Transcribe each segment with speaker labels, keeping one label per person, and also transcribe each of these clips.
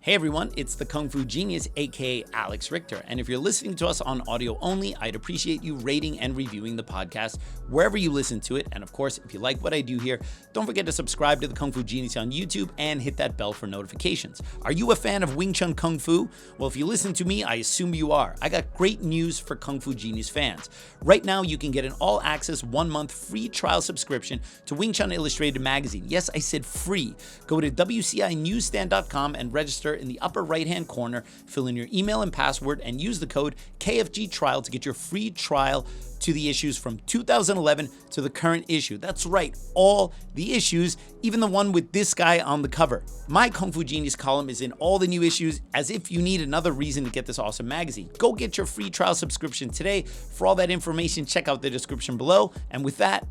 Speaker 1: Hey everyone, it's the Kung Fu Genius, aka Alex Richter. And if you're listening to us on audio only, I'd appreciate you rating and reviewing the podcast wherever you listen to it. And of course, if you like what I do here, don't forget to subscribe to the Kung Fu Genius on YouTube and hit that bell for notifications. Are you a fan of Wing Chun Kung Fu? Well, if you listen to me, I assume you are. I got great news for Kung Fu Genius fans. Right now, you can get an all-access 1-month free trial subscription to Wing Chun Illustrated magazine. Yes, I said free. Go to WCInewsstand.com and register in the upper right-hand corner, fill in your email and password, and use the code KFG Trial to get your free trial to the issues from 2011 to the current issue. That's right, all the issues, even the one with this guy on the cover. My Kung Fu Genius column is in all the new issues, as if you need another reason to get this awesome magazine. Go get your free trial subscription today. For all that information, check out the description below. And with that,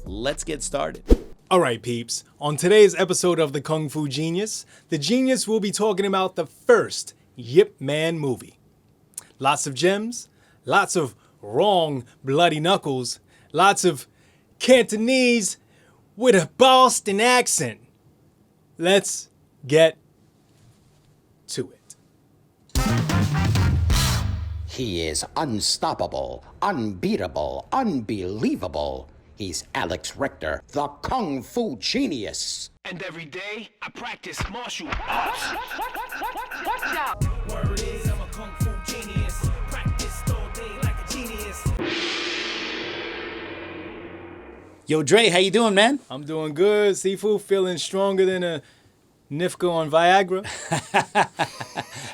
Speaker 1: let's get started.
Speaker 2: All right, peeps. On today's episode of the Kung Fu Genius, the Genius will be talking about the first Yip Man movie. Lots of gems, lots of wrong bloody knuckles, lots of Cantonese with a Boston accent. Let's get to it.
Speaker 3: He is unstoppable, unbeatable, unbelievable. He's Alex Richter, the Kung Fu Genius.
Speaker 4: And every day, I practice martial arts. Watch out! Word is, I'm a Kung Fu Genius. Practiced all day like a genius.
Speaker 1: Yo, Dre, how you doing, man?
Speaker 2: I'm doing good. Sifu feeling stronger than a Nifka on Viagra.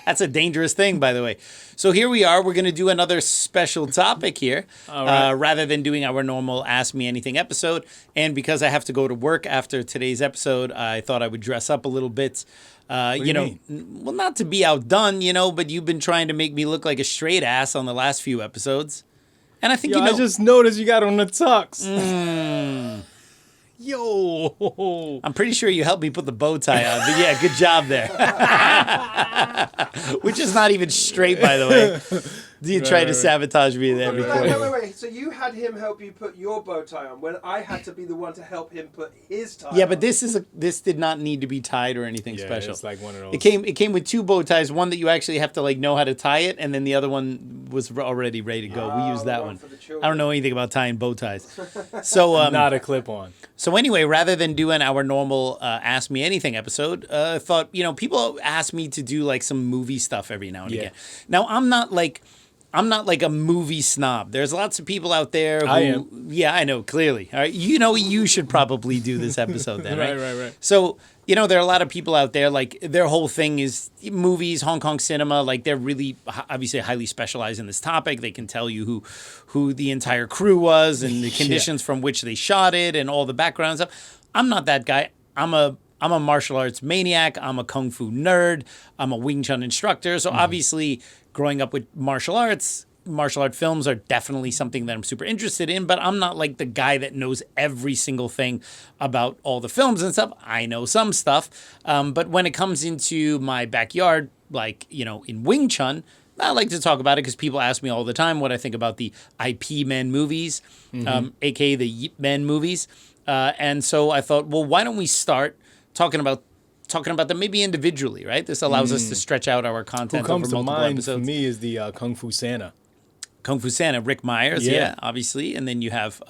Speaker 1: That's a dangerous thing, by the way. So here we are. We're going to do another special topic here,
Speaker 2: All right.
Speaker 1: rather than doing our normal Ask Me Anything episode. And because I have to go to work after today's episode, I thought I would dress up a little bit.
Speaker 2: What do you mean?
Speaker 1: Well, not to be outdone, but you've been trying to make me look like a straight ass on the last few episodes. And I think,
Speaker 2: Yo, I just noticed you got on the tux. Yo.
Speaker 1: I'm pretty sure you helped me put the bow tie on, but yeah, good job there. Which is not even straight, by the way. You tried to sabotage me there before.
Speaker 5: Wait. So you had him help you put your bow tie on when I had to be the one to help him put his tie on.
Speaker 1: Yeah, but this did not need to be tied or anything special.
Speaker 2: It's like one of those.
Speaker 1: It came with two bow ties. One that you actually have to know how to tie it, and then the other one was already ready to go. We used that one. I don't know anything about tying bow ties. So
Speaker 2: not a clip-on.
Speaker 1: So anyway, rather than doing our normal Ask Me Anything episode, I thought, people ask me to do like some movie stuff every now and again. Now, I'm not like a movie snob. There's lots of people out there who...
Speaker 2: I am.
Speaker 1: Yeah, I know, clearly. All right, you should probably do this episode then, right?
Speaker 2: Right.
Speaker 1: So, there are a lot of people out there, like, their whole thing is movies, Hong Kong cinema. Like, they're really, obviously, highly specialized in this topic. They can tell you who the entire crew was and the conditions from which they shot it and all the background stuff. I'm not that guy. I'm a martial arts maniac. I'm a Kung Fu nerd. I'm a Wing Chun instructor. So, obviously... Growing up with martial art films are definitely something that I'm super interested in, but I'm not like the guy that knows every single thing about all the films and stuff. I know some stuff, but when it comes into my backyard, like, in Wing Chun, I like to talk about it because people ask me all the time what I think about the IP Men movies, aka the Yip Men movies. And so I thought, well, why don't we start talking about them maybe individually, right? This allows us to stretch out our content
Speaker 2: Who comes
Speaker 1: over
Speaker 2: to
Speaker 1: multiple
Speaker 2: mind
Speaker 1: episodes.
Speaker 2: for me is the Kung Fu Santa.
Speaker 1: Kung Fu Santa, Rick Myers, yeah, obviously. And then you have,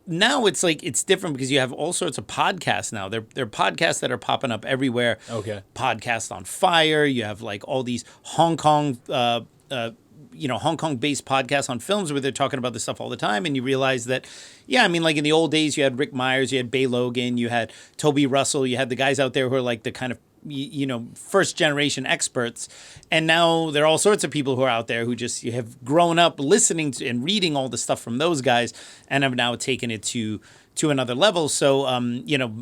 Speaker 1: now it's like, it's different because you have all sorts of podcasts now. They're podcasts that are popping up everywhere.
Speaker 2: Okay.
Speaker 1: Podcast on Fire. You have like all these Hong Kong, Hong Kong-based podcasts on films where they're talking about this stuff all the time, and you realize that, like in the old days, you had Rick Myers, you had Bay Logan, you had Toby Russell, you had the guys out there who are like the kind of, first-generation experts, and now there are all sorts of people who are out there who just have grown up listening to and reading all the stuff from those guys and have now taken it to another level. So,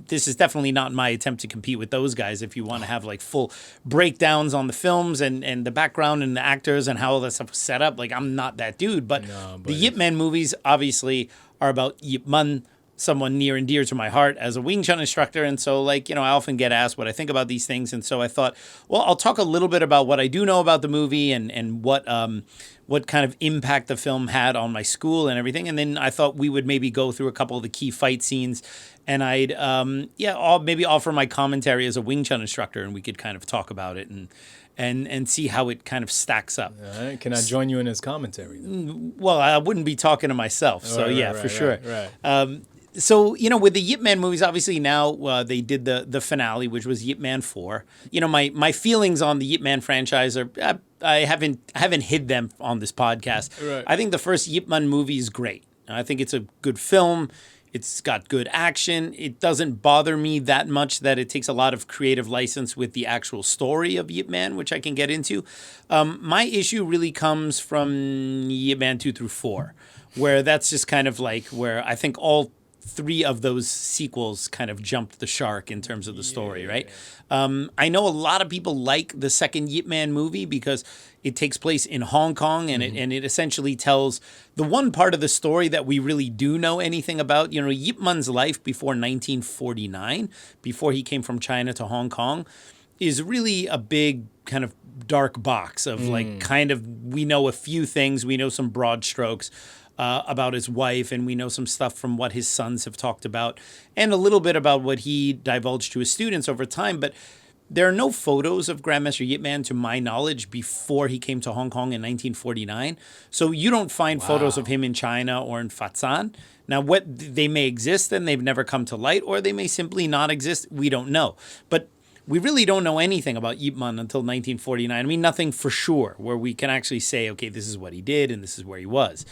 Speaker 1: this is definitely not my attempt to compete with those guys. If you want to have like full breakdowns on the films and the background and the actors and how all that stuff was set up, like I'm not that dude. But the Yip Man movies obviously are about Yip Man someone near and dear to my heart as a Wing Chun instructor. And so, like, I often get asked what I think about these things. And so I thought, well, I'll talk a little bit about what I do know about the movie and what kind of impact the film had on my school and everything. And then I thought we would maybe go through a couple of the key fight scenes, and I'd maybe offer my commentary as a Wing Chun instructor, and we could kind of talk about it and see how it kind of stacks up.
Speaker 2: All right. Can I join you in his commentary, then?
Speaker 1: Well, I wouldn't be talking to myself, so
Speaker 2: Right,
Speaker 1: for sure.
Speaker 2: Right.
Speaker 1: So, with the Yip Man movies, obviously now they did the finale, which was Yip Man 4. My feelings on the Yip Man franchise are, I haven't hid them on this podcast.
Speaker 2: Right.
Speaker 1: I think the first Yip Man movie is great. I think it's a good film. It's got good action. It doesn't bother me that much that it takes a lot of creative license with the actual story of Yip Man, which I can get into. My issue really comes from Yip Man 2 through 4, where that's just kind of like where I think all 3 of those sequels kind of jumped the shark in terms of the story, right? I know a lot of people like the second Yip Man movie because it takes place in Hong Kong, and it essentially tells the one part of the story that we really do know anything about. Yip Man's life before 1949, before he came from China to Hong Kong, is really a big kind of dark box of like kind of, we know a few things, we know some broad strokes about his wife, and we know some stuff from what his sons have talked about, and a little bit about what he divulged to his students over time. But there are no photos of Grandmaster Yip Man, to my knowledge, before he came to Hong Kong in 1949. So you don't find photos of him in China or in Fatsan. Now, what they may exist and they've never come to light, or they may simply not exist. We don't know. But we really don't know anything about Yip Man until 1949. I mean, nothing for sure where we can actually say, okay, this is what he did and this is where he was.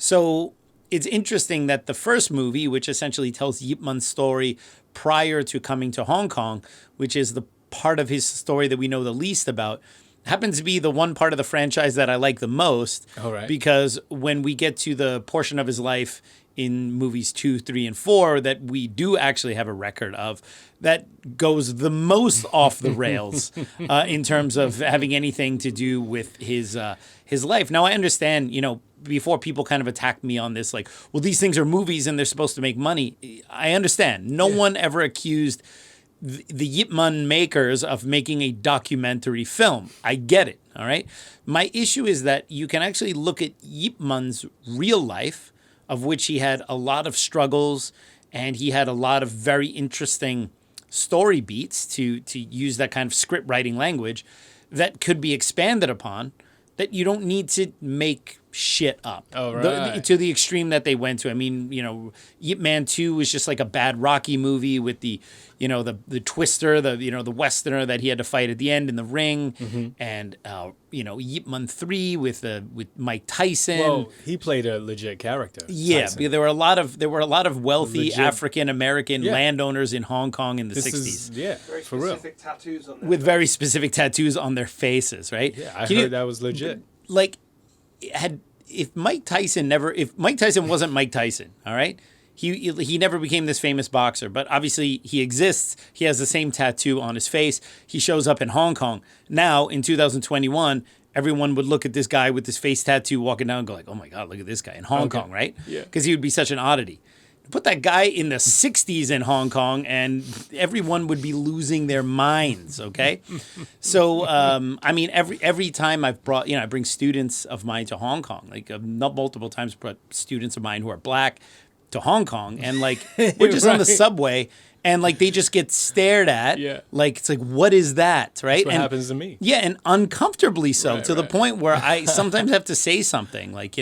Speaker 1: So it's interesting that the first movie, which essentially tells Yip Man's story prior to coming to Hong Kong, which is the part of his story that we know the least about, happens to be the one part of the franchise that I like the most.
Speaker 2: All right.
Speaker 1: Because when we get to the portion of his life in movies 2, 3, and 4 that we do actually have a record of, that goes the most off the rails in terms of having anything to do with his life. Now, I understand, before people kind of attacked me on this, like, well, these things are movies and they're supposed to make money. I understand. No one ever accused the Yip Man makers of making a documentary film. I get it, all right? My issue is that you can actually look at Yip Man's real life, of which he had a lot of struggles and he had a lot of very interesting story beats, to use that kind of script writing language, that could be expanded upon, that you don't need to make shit up.
Speaker 2: Oh, right.
Speaker 1: To the extreme that they went to. I mean, Yip Man 2 was just like a bad Rocky movie with the twister, the Westerner that he had to fight at the end in the ring, and Yip Man 3 with Mike Tyson.
Speaker 2: Well, he played a legit character.
Speaker 1: Yeah,
Speaker 2: Tyson.
Speaker 1: there were a lot of wealthy
Speaker 2: Legit.
Speaker 1: African American landowners in Hong Kong in the 60s.
Speaker 5: Very
Speaker 2: for real.
Speaker 5: specific tattoos on them.
Speaker 1: With very specific tattoos on their faces, right?
Speaker 2: Yeah, I heard that was legit.
Speaker 1: Like, if Mike Tyson wasn't Mike Tyson, all right? He never became this famous boxer, but obviously he exists. He has the same tattoo on his face. He shows up in Hong Kong. Now, in 2021, everyone would look at this guy with this face tattoo walking down and go like, oh my God, look at this guy in Hong Kong, right?
Speaker 2: Yeah.
Speaker 1: Because he would be such an oddity. Put that guy in the 60s in Hong Kong and everyone would be losing their minds, okay? So, I mean, every time I've brought, I bring students of mine to Hong Kong, like not multiple times, but students of mine who are black to Hong Kong, and like we're just on the subway and like they just get stared at.
Speaker 2: Yeah.
Speaker 1: Like, it's like, what is that, right?
Speaker 2: That's what happens to me.
Speaker 1: Yeah, and uncomfortably so,
Speaker 2: Right,
Speaker 1: to the
Speaker 2: right.
Speaker 1: point where I sometimes have to say something like,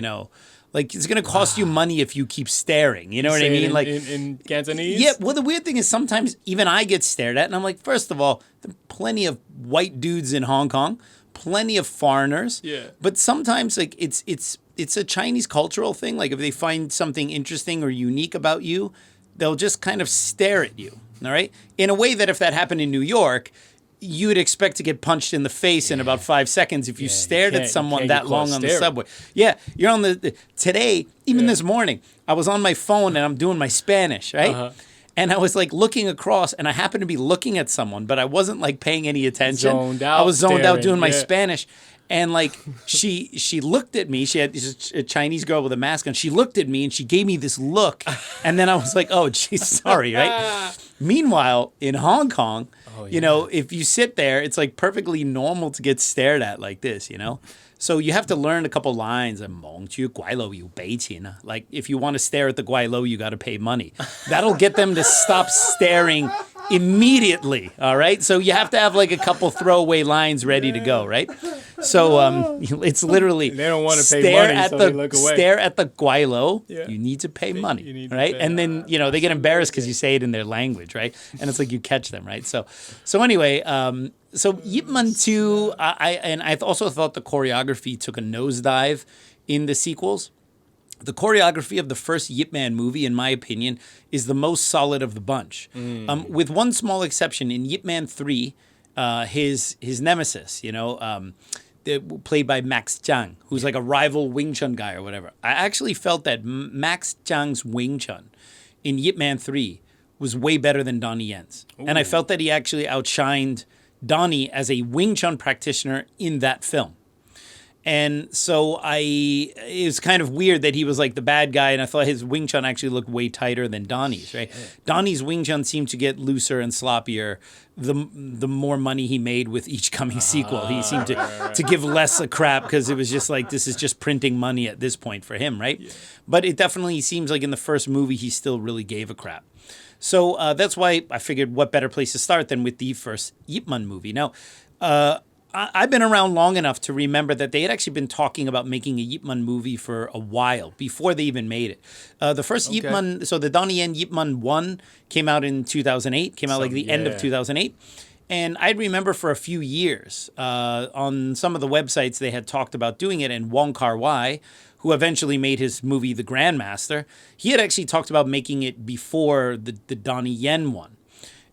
Speaker 1: like, it's going to cost you money if you keep staring. You know what I
Speaker 2: Say it
Speaker 1: mean? Like,
Speaker 2: in Cantonese?
Speaker 1: yeah, well, the weird thing is sometimes even I get stared at, and I'm like, first of all, there are plenty of white dudes in Hong Kong, plenty of foreigners.
Speaker 2: Yeah.
Speaker 1: But sometimes, like, it's a Chinese cultural thing. Like, if they find something interesting or unique about you, they'll just kind of stare at you, all right? In a way that if that happened in New York, you would expect to get punched in the face in about 5 seconds if you stared at someone that long on the subway. Yeah, you're on today, even this morning, I was on my phone and I'm doing my Spanish, right?
Speaker 2: Uh-huh.
Speaker 1: And I was like looking across and I happened to be looking at someone, but I wasn't like paying any attention.
Speaker 2: Zoned out,
Speaker 1: I was zoned out
Speaker 2: staring,
Speaker 1: doing my
Speaker 2: yeah.
Speaker 1: Spanish. And like she looked at me. She had a Chinese girl with a mask on. She looked at me and she gave me this look. And then I was like, oh, geez, sorry, right? Meanwhile, in Hong Kong, you know, if you sit there, it's like perfectly normal to get stared at like this, you know? So you have to learn a couple lines. Like if you want to stare at the guai you got to pay money. That'll get them to stop staring immediately. All right. So you have to have like a couple throwaway lines ready to go. Right. So it's literally
Speaker 2: they don't want to pay money, so they look away.
Speaker 1: Stare at the guai
Speaker 2: Yeah.
Speaker 1: You need to pay money.
Speaker 2: You need to
Speaker 1: right.
Speaker 2: pay.
Speaker 1: And then, you know, they get embarrassed because you say it in their language. Right. And it's like you catch them. Right. So anyway, so Yip Man 2, I also thought the choreography took a nosedive in the sequels. The choreography of the first Yip Man movie, in my opinion, is the most solid of the bunch. With one small exception, in Yip Man 3, his nemesis, you know, played by Max Zhang, who's like a rival Wing Chun guy or whatever. I actually felt that Max Zhang's Wing Chun in Yip Man 3 was way better than Donnie Yen's. And I felt that he actually outshined Donnie as a Wing Chun practitioner in that film. And so it was kind of weird that he was like the bad guy, and I thought his Wing Chun actually looked way tighter than Donnie's, right? Donnie's Wing Chun seemed to get looser and sloppier the more money he made with each coming sequel. He seemed to give less a crap because it was just like, this is just printing money at this point for him, right? Yeah. But it definitely seems like in the first movie, he still really gave a crap. So that's why I figured what better place to start than with the first Yip Man movie. Now, I've been around long enough to remember that they had actually been talking about making a Yip Man movie for a while before they even made it. The first Yip Man, so the Donnie Yen Yip Man 1 came out in 2008, came out like the end of 2008. And I remember for a few years on some of the websites they had talked about doing it, and Wong Kar-wai, who eventually made his movie The Grandmaster, he had actually talked about making it before the Donnie Yen one.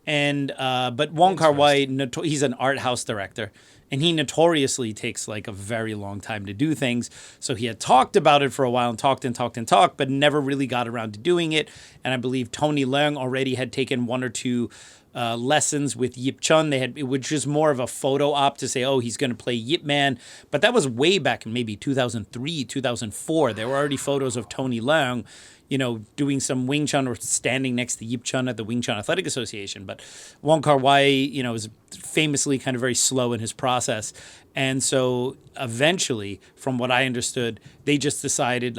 Speaker 1: And but Wong Kar-wai, he's an art house director, and he notoriously takes like a very long time to do things. So he had talked about it for a while and talked, but never really got around to doing it. And I believe Tony Leung already had taken one or two lessons with Yip Chun. Which was more of a photo op to say, oh, he's going to play Yip Man. But that was way back in maybe 2003, 2004. There were already photos of Tony Leung, you know, doing some Wing Chun or standing next to Yip Chun at the Wing Chun Athletic Association. But Wong Kar-wai, you know, is famously kind of very slow in his process. And so eventually, from what I understood, they just decided,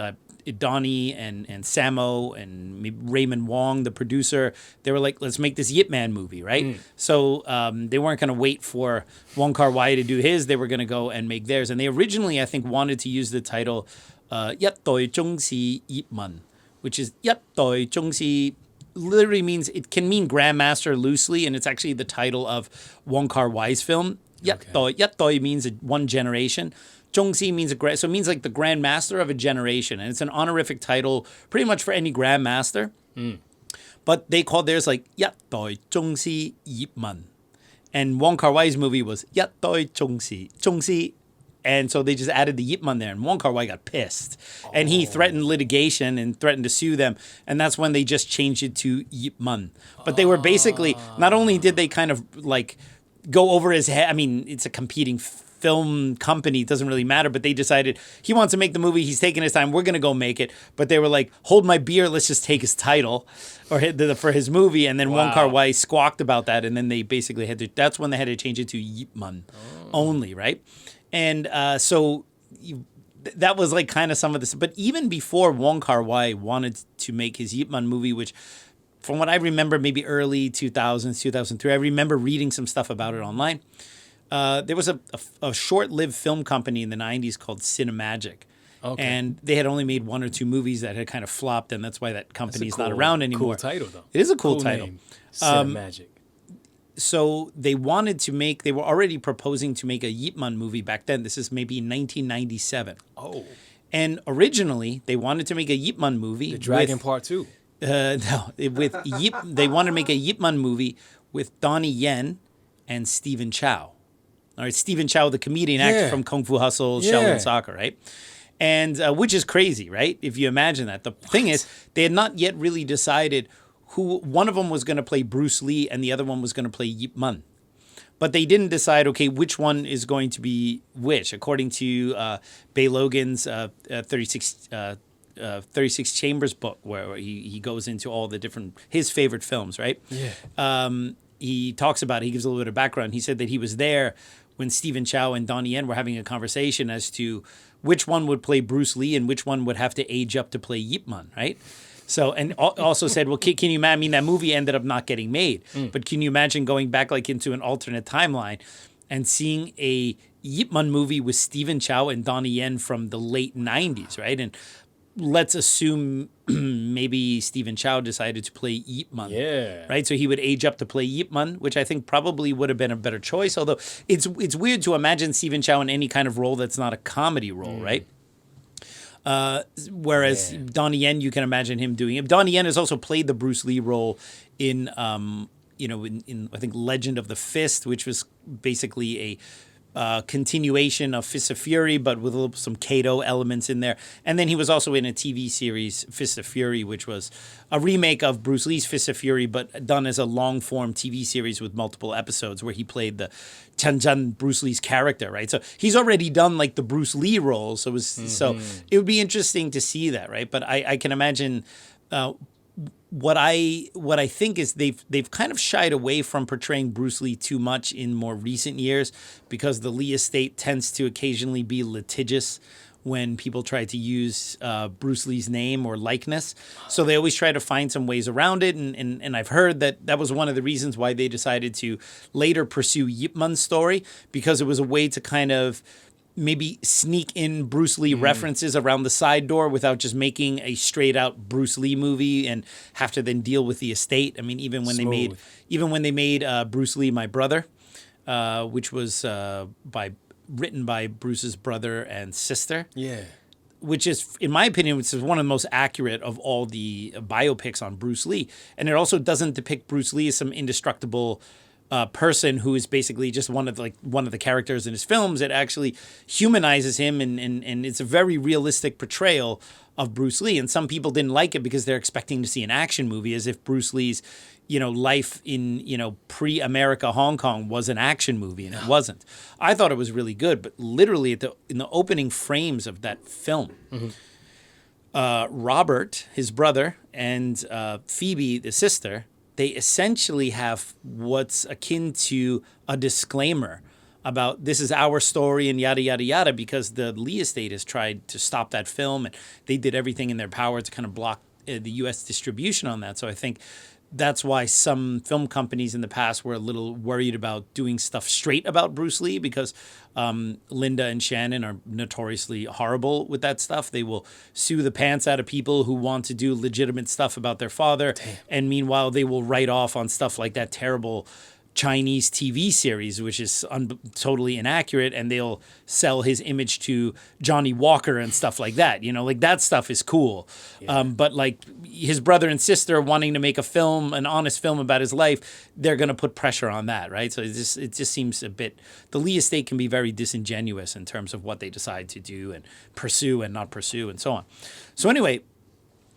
Speaker 1: Donnie and Sammo and Raymond Wong, the producer, they were like, let's make this Yip Man movie, right? So they weren't going to wait for Wong Kar-wai to do his. They were going to go and make theirs. And they originally, I think, wanted to use the title Yat Doi Zhong Si Yip Man, which is Yat Doi Zhong Si, literally means, it can mean Grandmaster loosely, and it's actually the title of Wong Kar-wai's film. Yat Doi means one generation. Zhong Si means so it means like the Grandmaster of a generation, and it's an honorific title pretty much for any Grandmaster. But they called theirs like Yat Doi Zhong Si Yip Man, and Wong Kar-wai's movie was Yat Doi Zhong Si. And so they just added the Yip Man there, and Wong Kar-wai got pissed. And he threatened litigation and threatened to sue them. And that's when they just changed it to Yip Man. But they were basically, not only did they kind of like go over his head, I mean, it's a competing film company, it doesn't really matter, but they decided he wants to make the movie, he's taking his time, we're going to go make it. But they were like, hold my beer, let's just take his title or for his movie. And then Wong Kar-wai squawked about that. And then they basically that's when they had to change it to Yip Man only, right? And so that was like kind of some of this. But even before Wong Kar-wai wanted to make his Yip Man movie, which from what I remember, maybe early 2000s, 2003, I remember reading some stuff about it online. There was a short-lived film company in the 90s called Cinemagic. Okay. And they had only made one or two movies that had kind of flopped, and that's why that company's not around anymore.
Speaker 2: Cool title, though.
Speaker 1: It is a cool title.
Speaker 2: Name. Cinemagic.
Speaker 1: So they were already proposing to make a Yip Man movie back then. This is maybe 1997.
Speaker 2: Oh.
Speaker 1: And originally, they wanted to make a Yip Man movie.
Speaker 2: The Dragon Part 2.
Speaker 1: No, they wanted to make a Yip Man movie with Donnie Yen and Stephen Chow. All right, Stephen Chow, the comedian actor from Kung Fu Hustle, Shaolin Soccer, right? And which is crazy, right? If you imagine that. The thing is, they had not yet really decided who one of them was going to play Bruce Lee and the other one was going to play Yip Man. but they didn't decide, okay, which one is going to be which. According to Bay Logan's 36 Chambers book, where he goes into all the different, his favorite films, right?
Speaker 2: Yeah.
Speaker 1: He talks about it. He gives a little bit of background. He said that he was there when Stephen Chow and Donnie Yen were having a conversation as to which one would play Bruce Lee and which one would have to age up to play Yip Man, right? So, and also said, well, can you imagine, I mean, that movie ended up not getting made, but can you imagine going back like into an alternate timeline and seeing a Yip Man movie with Stephen Chow and Donnie Yen from the late 90s, right? And let's assume maybe Stephen Chow decided to play Yip Man.
Speaker 2: Yeah.
Speaker 1: Right? So he would age up to play Yip Man, which I think probably would have been a better choice. Although it's weird to imagine Stephen Chow in any kind of role that's not a comedy role, right? Whereas Donnie Yen, you can imagine him doing it. Donnie Yen has also played the Bruce Lee role in I think Legend of the Fist, which was basically a continuation of Fist of Fury, but with some Kato elements in there. And then he was also in a TV series, Fist of Fury, which was a remake of Bruce Lee's Fist of Fury, but done as a long-form TV series with multiple episodes where he played the Tianjin Bruce Lee's character, right? So he's already done like the Bruce Lee role. So so it would be interesting to see that, right? But I can imagine what I think is they've kind of shied away from portraying Bruce Lee too much in more recent years because the Lee estate tends to occasionally be litigious when people try to use Bruce Lee's name or likeness. So they always try to find some ways around it. And I've heard that was one of the reasons why they decided to later pursue Yip Man's story, because it was a way to kind of maybe sneak in Bruce Lee references around the side door without just making a straight out Bruce Lee movie and have to then deal with the estate. I mean, even when they made Bruce Lee My Brother, which was written by Bruce's brother and sister.
Speaker 2: Yeah.
Speaker 1: Which is, in my opinion, which is one of the most accurate of all the biopics on Bruce Lee. And it also doesn't depict Bruce Lee as some indestructible person who is basically just one of the characters in his films. It actually humanizes him, and it's a very realistic portrayal of Bruce Lee. And some people didn't like it because they're expecting to see an action movie, as if Bruce Lee's life in pre-America Hong Kong was an action movie, and it wasn't. I thought it was really good, but literally in the opening frames of that film, Robert, his brother, and Phoebe, the sister, they essentially have what's akin to a disclaimer about this is our story and yada, yada, yada, because the Lee estate has tried to stop that film, and they did everything in their power to kind of block the U.S. distribution on that. So I think that's why some film companies in the past were a little worried about doing stuff straight about Bruce Lee, because Linda and Shannon are notoriously horrible with that stuff. They will sue the pants out of people who want to do legitimate stuff about their father. Damn. And meanwhile, they will write off on stuff like that terrible Chinese TV series, which is totally inaccurate, and they'll sell his image to Johnny Walker and stuff like that. Like that stuff is cool. Yeah. But like his brother and sister wanting to make an honest film about his life, they're going to put pressure on that, right? So it just seems a bit, the Lee estate can be very disingenuous in terms of what they decide to do and pursue and not pursue and so on. So anyway,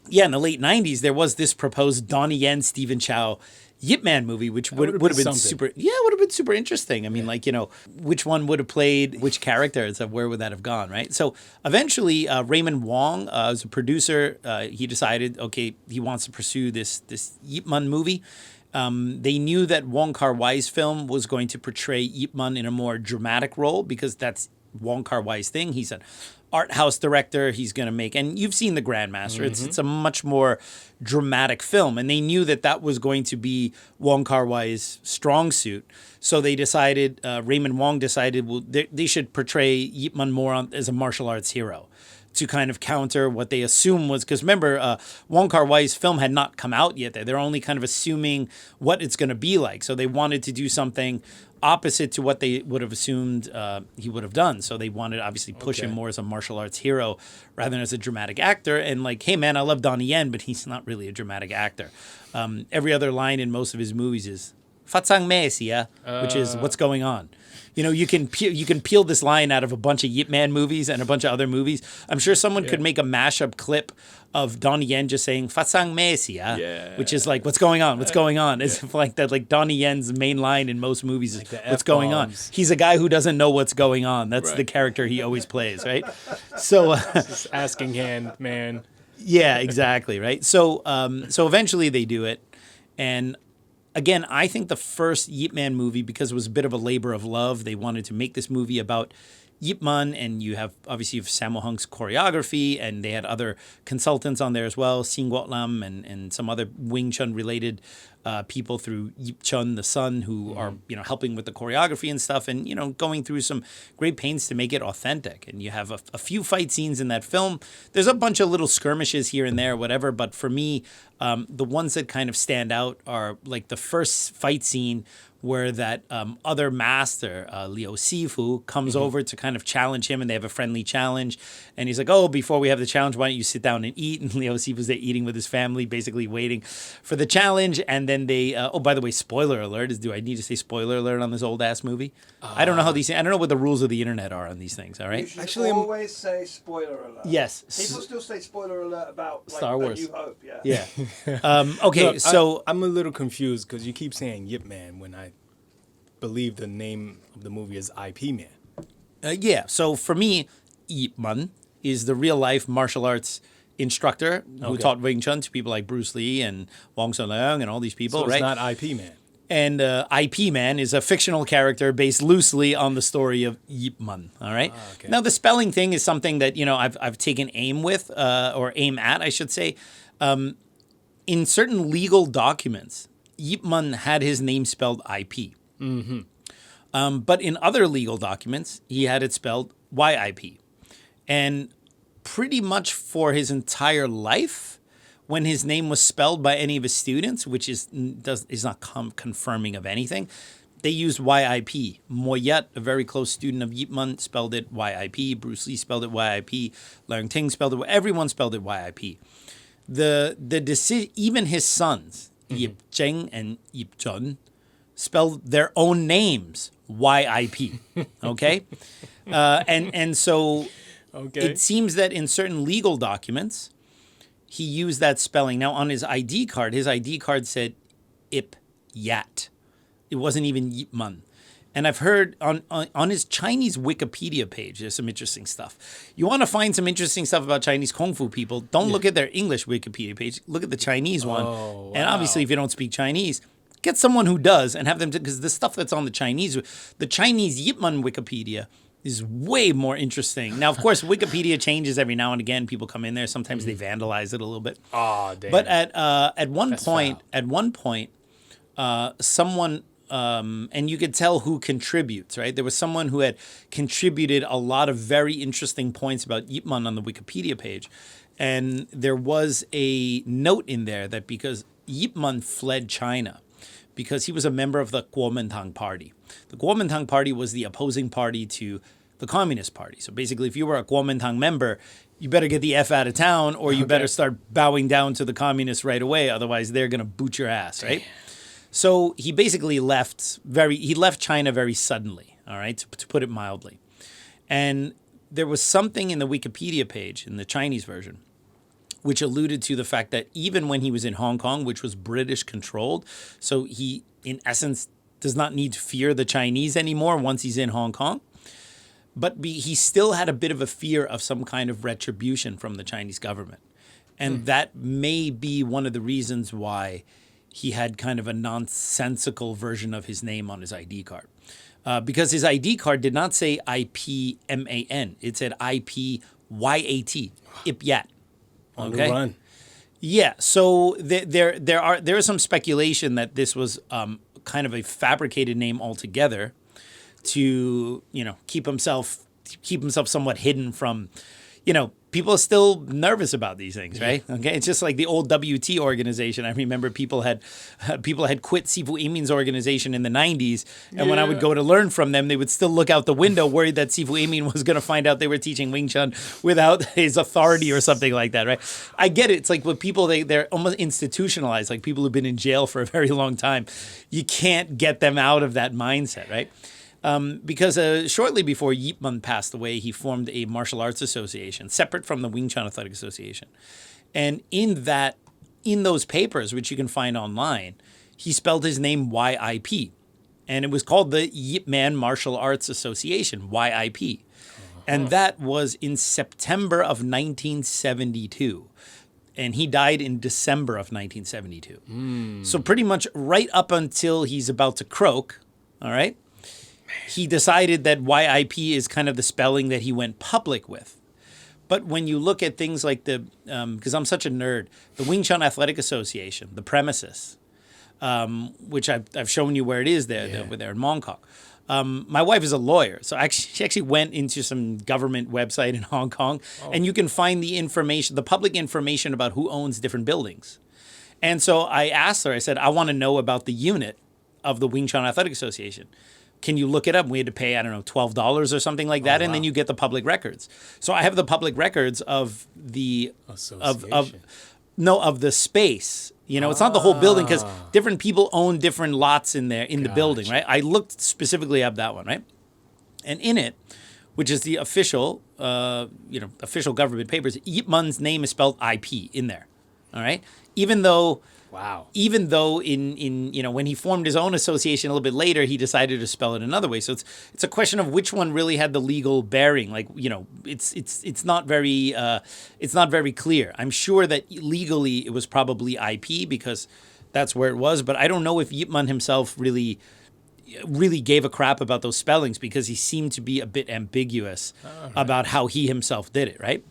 Speaker 1: yeah, in the late 90s, there was this proposed Donnie Yen, Stephen Chow Yip Man movie, which would have been super. Yeah, would have been super interesting. I mean, which one would have played which characters? Where would that have gone, right? So eventually, Raymond Wong, as a producer, he decided, okay, he wants to pursue this Yip Man movie. They knew that Wong Kar-wai's film was going to portray Yip Man in a more dramatic role, because that's Wong Kar-wai's thing. He's an art house director. He's going to make, and you've seen The Grandmaster. It's a much more dramatic film, and they knew that was going to be Wong Kar-wai's strong suit. So they decided, Raymond Wong decided, well, they should portray Yip Man more as a martial arts hero, to kind of counter what they assume was, because remember, Wong Kar-wai's film had not come out yet. They're only kind of assuming what it's going to be like. So they wanted to do something opposite to what they would have assumed he would have done. So they wanted to obviously push him more as a martial arts hero rather than as a dramatic actor. And like, hey man, I love Donnie Yen, but he's not really a dramatic actor. Every other line in most of his movies is Fatsang Mesia, which is what's going on. You know, you can peel this line out of a bunch of Yip Man movies and a bunch of other movies. I'm sure someone could make a mashup clip of Donnie Yen just saying Fatsang Mesia, which is like, what's going on? What's going on? As if like that, like Donnie Yen's main line in most movies is
Speaker 2: Like the
Speaker 1: what's going on.
Speaker 2: F-bombs.
Speaker 1: He's a guy who doesn't know what's going on. That's the character he always plays, right? So
Speaker 2: Just asking hand, man.
Speaker 1: yeah, exactly, right? So so eventually they do it, and again, I think the first Yip Man movie, because it was a bit of a labor of love, they wanted to make this movie about Yip Man, and you have obviously Sammo Hung's choreography, and they had other consultants on there as well, Sin Guot Lam and some other Wing Chun related people through Yip Chun, the son, who are helping with the choreography and stuff, and going through some great pains to make it authentic. And you have a few fight scenes in that film. There's a bunch of little skirmishes here and there, whatever. But for me, the ones that kind of stand out are like the first fight scene where that other master, Liu Sifu, comes over to kind of challenge him, and they have a friendly challenge. And he's like, oh, before we have the challenge, why don't you sit down and eat? And Liu Sifu's there eating with his family, basically waiting for the challenge. And then they, oh, by the way, spoiler alert. Do I need to say spoiler alert on this old-ass movie? I don't know how these, I don't know what the rules of the internet are on these things, all right?
Speaker 5: You should
Speaker 2: Actually,
Speaker 5: always say spoiler alert.
Speaker 1: Yes.
Speaker 5: People still say spoiler alert about like,
Speaker 1: Star Wars.
Speaker 5: A New Hope, yeah.
Speaker 1: Yeah. Okay,
Speaker 2: Look,
Speaker 1: so...
Speaker 2: I'm a little confused because you keep saying Yip Man when I believe the name of the movie is IP Man.
Speaker 1: Yeah, so for me, Yip Man is the real-life martial arts instructor who taught Wing Chun to people like Bruce Lee and Wong Sun Leung and all these people,
Speaker 2: So it's
Speaker 1: right?
Speaker 2: not IP Man.
Speaker 1: And IP Man is a fictional character based loosely on the story of Yip Man. All right.
Speaker 2: Okay.
Speaker 1: Now the spelling thing is something that I've taken aim with, or aim at, I should say. In certain legal documents, Yip Man had his name spelled IP. Mm-hmm. But in other legal documents, he had it spelled YIP. And pretty much for his entire life, when his name was spelled by any of his students, which is not confirming of anything, they used YIP. Moyet, a very close student of Yip Man, spelled it YIP. Bruce Lee spelled it YIP. Leung Ting spelled it. Everyone spelled it YIP. The decision, even his sons, Yip Cheng and Yip Chun, spelled their own names YIP. Okay, and so it seems that in certain legal documents, he used that spelling. Now, on his ID card said Ip Yat. It wasn't even Yip Man. And I've heard on his Chinese Wikipedia page, there's some interesting stuff. You want to find some interesting stuff about Chinese Kung Fu people, don't look at their English Wikipedia page. Look at the Chinese one.
Speaker 2: Oh,
Speaker 1: And obviously, if you don't speak Chinese, get someone who does and have them, because the stuff that's on the Chinese Yip Man Wikipedia is way more interesting. Now, of course, Wikipedia changes every now and again. People come in there. Sometimes they vandalize it a little bit.
Speaker 2: Oh, damn.
Speaker 1: But at one point, someone and you could tell who contributes. Right, there was someone who had contributed a lot of very interesting points about Yip Man on the Wikipedia page, and there was a note in there that because Yip Man fled China because he was a member of the Kuomintang Party. The Kuomintang Party was the opposing party to the Communist Party. So basically, if you were a Kuomintang member, you better get the F out of town, or you better start bowing down to the communists right away. Otherwise, they're going to boot your ass, right? So he basically left China very suddenly, all right, to put it mildly. And there was something in the Wikipedia page, in the Chinese version, which alluded to the fact that even when he was in Hong Kong, which was British controlled, so he, in essence, does not need to fear the Chinese anymore once he's in Hong Kong. But he still had a bit of a fear of some kind of retribution from the Chinese government. And that may be one of the reasons why he had kind of a nonsensical version of his name on his ID card. Because his ID card did not say IPMAN. It said IPYAT, Ipyat.
Speaker 2: On the run.
Speaker 1: Yeah, so there is some speculation that this was kind of a fabricated name altogether to keep himself somewhat hidden from people are still nervous about these things, right? Okay, it's just like the old WT organization. I remember people had quit Sifu Emin's organization in the 90s, and when I would go to learn from them, they would still look out the window worried that Sifu Emin was going to find out they were teaching Wing Chun without his authority or something like that, right? I get it. It's like with people, they're almost institutionalized, like people who've been in jail for a very long time. You can't get them out of that mindset, right? Because shortly before Yip Man passed away, he formed a martial arts association separate from the Wing Chun Athletic Association. And in those papers, which you can find online, he spelled his name YIP. And it was called the Yip Man Martial Arts Association, YIP. And that was in September of 1972. And he died in December of 1972. So pretty much right up until he's about to croak, all right? He decided that YIP is kind of the spelling that he went public with. But when you look at things like because I'm such a nerd, the Wing Chun Athletic Association, the premises, which I've shown you where it is there in Mongkok. My wife is a lawyer, so she actually went into some government website in Hong Kong, and you can find the public information about who owns different buildings. And so I asked her, I said, I want to know about the unit of the Wing Chun Athletic Association. Can you look it up? We had to pay, I don't know, $12 or something like that, and then you get the public records. So I have the public records of the association. Of the space. It's not the whole building because different people own different lots in there in the building, right? I looked specifically up that one, right? And in it, which is the official government papers, Yip Man's name is spelled IP in there, all right? Even though in when he formed his own association a little bit later, he decided to spell it another way. So it's a question of which one really had the legal bearing. Like, it's not very clear. I'm sure that legally it was probably IP because that's where it was. But I don't know if Yip Man himself really gave a crap about those spellings because he seemed to be a bit ambiguous about how he himself did it, right?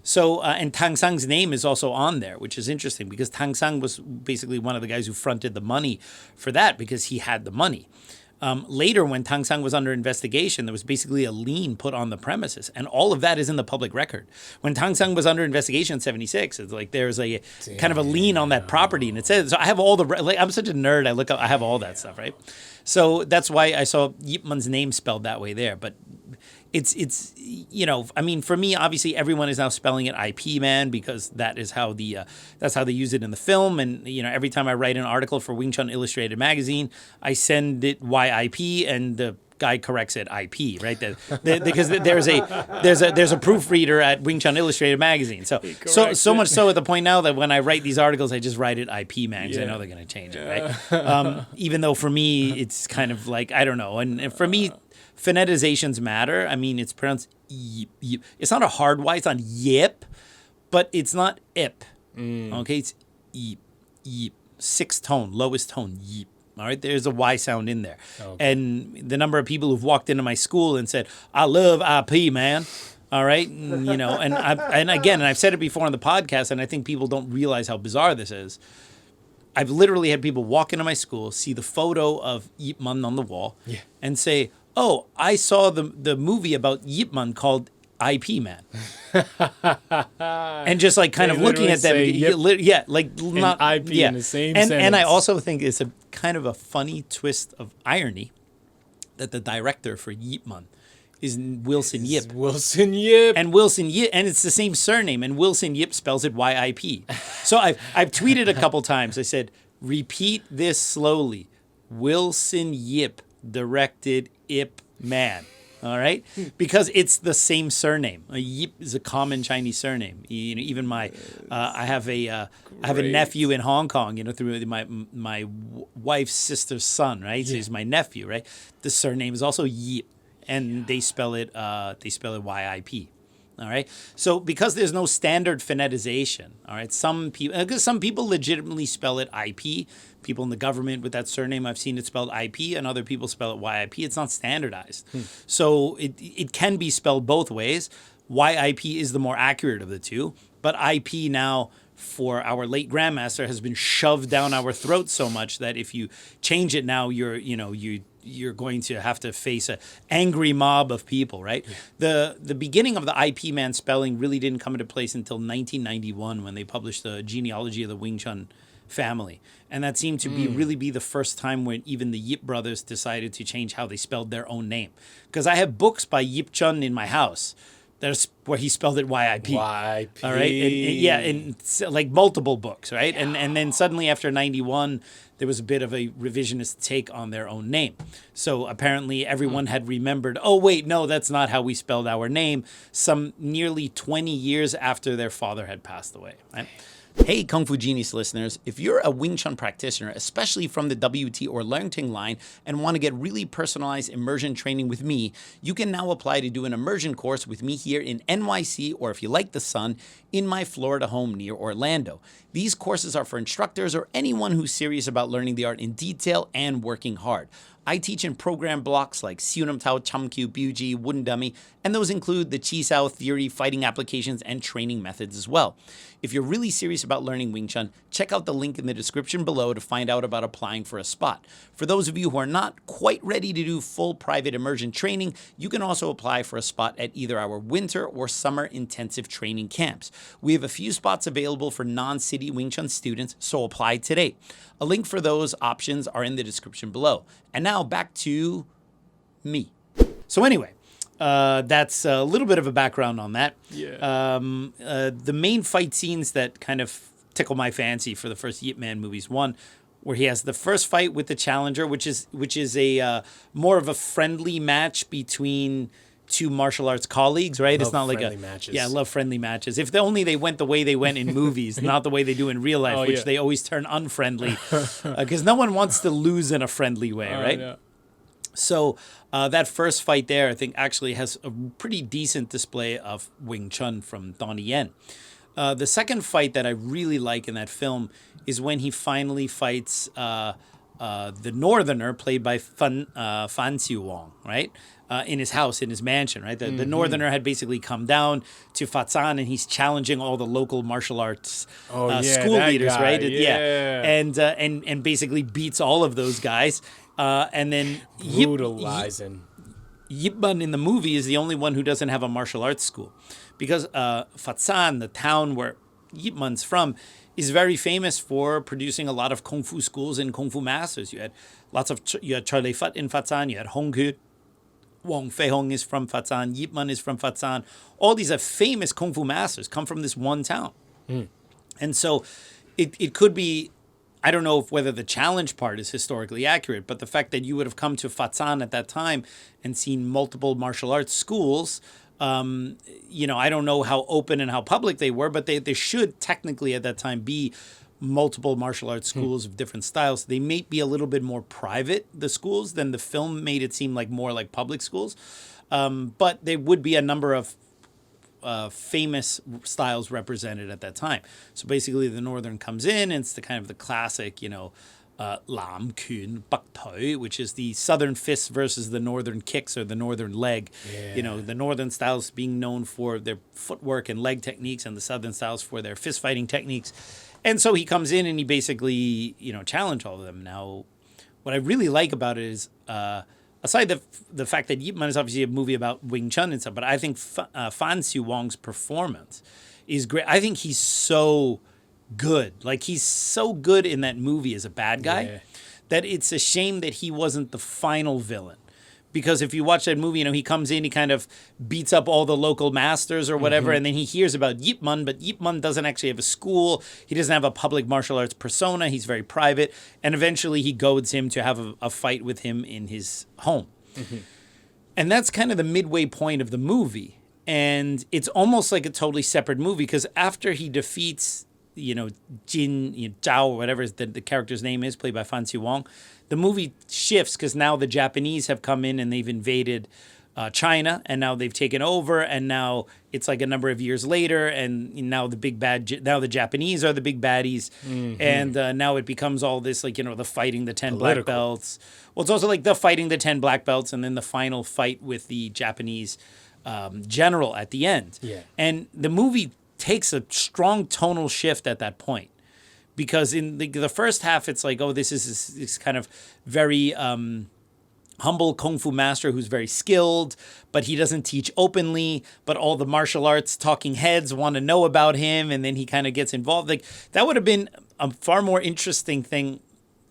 Speaker 1: So, and Tang Sang's name is also on there, which is interesting because Tang Sang was basically one of the guys who fronted the money for that because he had the money. Later, when Tang Sang was under investigation, there was basically a lien put on the premises, and all of that is in the public record. When Tang Sang was under investigation in 76, it's like there's a kind of a lien on that property, and it says, so I have all I'm such a nerd, I have all that stuff, right? So that's why I saw Yip Man's name spelled that way there, but it's for me, obviously everyone is now spelling it IP Man because that's how they use it in the film. And every time I write an article for Wing Chun Illustrated magazine, I send it YIP and the guy corrects it IP, right? Because there's a proofreader at Wing Chun Illustrated magazine. So much so at the point now that when I write these articles, I just write it IP Man because I know they're going to change it, right? Even though for me it's kind of like I don't know, and for me. Phonetizations matter. I mean, it's pronounced yip, yip. It's not a hard Y. It's not yip, but it's not ip. Okay, it's yip, yip. Sixth tone, lowest tone, yip. All right, there's a Y sound in there. Okay. And the number of people who've walked into my school and said, I love IP, man. All right, and I've said it before on the podcast, and I think people don't realize how bizarre this is. I've literally had people walk into my school, see the photo of Yip Man on the wall, and say, oh, I saw the movie about Yip Man called IP Man. And just like kind of looking at them. Not IP in the same sentence. And I also think it's a kind of a funny twist of irony that the director for Yip Man is Wilson Yip.
Speaker 2: Wilson Yip.
Speaker 1: And Wilson Yip, and it's the same surname, and Wilson Yip spells it YIP. So I've tweeted a couple times. I said, repeat this slowly. Wilson Yip directed Ip Man. All right, because it's the same surname. Yip is a common Chinese surname. Even my, I have a nephew in Hong Kong. Through my wife's sister's son. Right, so he's my nephew. Right, the surname is also Yip, and they spell it YIP. All right, so because there's no standard phonetization. All right, some people legitimately spell it IP. People in the government with that surname, I've seen it spelled IP, and other people spell it YIP. It's not standardized. So it can be spelled both ways. YIP is the more accurate of the two, but IP now for our late grandmaster has been shoved down our throats so much that if you change it now, you you're going to have to face an angry mob of people, right? Yeah. The beginning of the IP man spelling really didn't come into place until 1991 when they published the genealogy of the Wing Chun family. And that seemed to really be the first time when even the Yip brothers decided to change how they spelled their own name. Because I have books by Yip Chun in my house. That's where he spelled it Y-I-P.
Speaker 2: Y-I-P.
Speaker 1: All right. And like multiple books, right? Yeah. And then suddenly after 91, there was a bit of a revisionist take on their own name. So apparently everyone had remembered, oh, wait, no, that's not how we spelled our name, some nearly 20 years after their father had passed away, right? Hey, Kung Fu Genius listeners, if you're a Wing Chun practitioner, especially from the WT or Learn Ting line, and want to get really personalized immersion training with me, you can now apply to do an immersion course with me here in NYC, or if you like the sun, in my Florida home near Orlando. These courses are for instructors or anyone who's serious about learning the art in detail and working hard. I teach in program blocks like Siunam Tao, Chum Kyu, Buji, Wooden Dummy, and those include the Chi Sao theory, fighting applications, and training methods as well. If you're really serious about learning Wing Chun, check out the link in the description below to find out about applying for a spot. For those of you who are not quite ready to do full private immersion training, you can also apply for a spot at either our winter or summer intensive training camps. We have a few spots available for non-city Wing Chun students, so apply today. A link for those options are in the description below. And now back to me. So anyway, that's a little bit of a background on that.
Speaker 2: Yeah.
Speaker 1: The main fight scenes that kind of tickle my fancy for the first Yip Man movies. One, where he has the first fight with the challenger, which is a more of a friendly match between two martial arts colleagues, right? It's not like
Speaker 2: matches.
Speaker 1: Yeah, I love friendly matches. If only they went the way they went in movies, not the way they do in real life, which they always turn unfriendly, because no one wants to lose in a friendly way, right? Yeah. So that first fight there, I think, actually has a pretty decent display of Wing Chun from Donnie Yen. The second fight that I really like in that film is when he finally fights the Northerner, played by Fan Xiu Wong, right? In his house, in his mansion, right? The Northerner had basically come down to Fatsan, and he's challenging all the local martial arts school leaders,
Speaker 2: guy.
Speaker 1: right?
Speaker 2: Yeah.
Speaker 1: And basically beats all of those guys. And then
Speaker 2: brutalizing.
Speaker 1: Yip Man in the movie is the only one who doesn't have a martial arts school, because Fatsan, the town where Yip Man's from, is very famous for producing a lot of kung fu schools and kung fu masters. You had Charlie Fat in Fatsan, you had Hong Hu, Wong Fei Hong is from Fatsan, Yip Man is from Fatsan. All these are famous kung fu masters come from this one town. And so it could be, I don't know whether the challenge part is historically accurate, but the fact that you would have come to Fatsan at that time and seen multiple martial arts schools, I don't know how open and how public they were, but they should technically at that time be multiple martial arts schools of different styles. They may be a little bit more private, the schools, than the film made it seem like more like public schools. But there would be a number of famous styles represented at that time. So basically the Northern comes in, and it's the kind of the classic, Lam Kun Bak Toi, which is the Southern fists versus the Northern kicks or the Northern leg. Yeah. The Northern styles being known for their footwork and leg techniques, and the Southern styles for their fist fighting techniques. And so he comes in and he basically, challenge all of them. Now, what I really like about it is, aside the fact that Yip Man is obviously a movie about Wing Chun and stuff, but I think Fan Xiu Wong's performance is great. I think he's so good. Like, he's so good in that movie as a bad guy that it's a shame that he wasn't the final villain. Because if you watch that movie, he comes in, he kind of beats up all the local masters or whatever, and then he hears about Yip Man, but Yip Man doesn't actually have a school. He doesn't have a public martial arts persona. He's very private. And eventually he goads him to have a fight with him in his home. And that's kind of the midway point of the movie. And it's almost like a totally separate movie, because after he defeats, Jin, Zhao, or whatever the character's name is, played by Fan Xiu Wong, the movie shifts because now the Japanese have come in and they've invaded China, and now they've taken over, and now it's like a number of years later, and now the Japanese are the big baddies, and now it becomes all this the fighting the 10 black belts. Well, it's also like the fighting the 10 black belts, and then the final fight with the Japanese general at the end. Yeah. And the movie takes a strong tonal shift at that point. Because in the first half, it's like, oh, this is kind of very humble kung fu master who's very skilled, but he doesn't teach openly, but all the martial arts talking heads want to know about him, and then he kind of gets involved. Like, that would have been a far more interesting thing,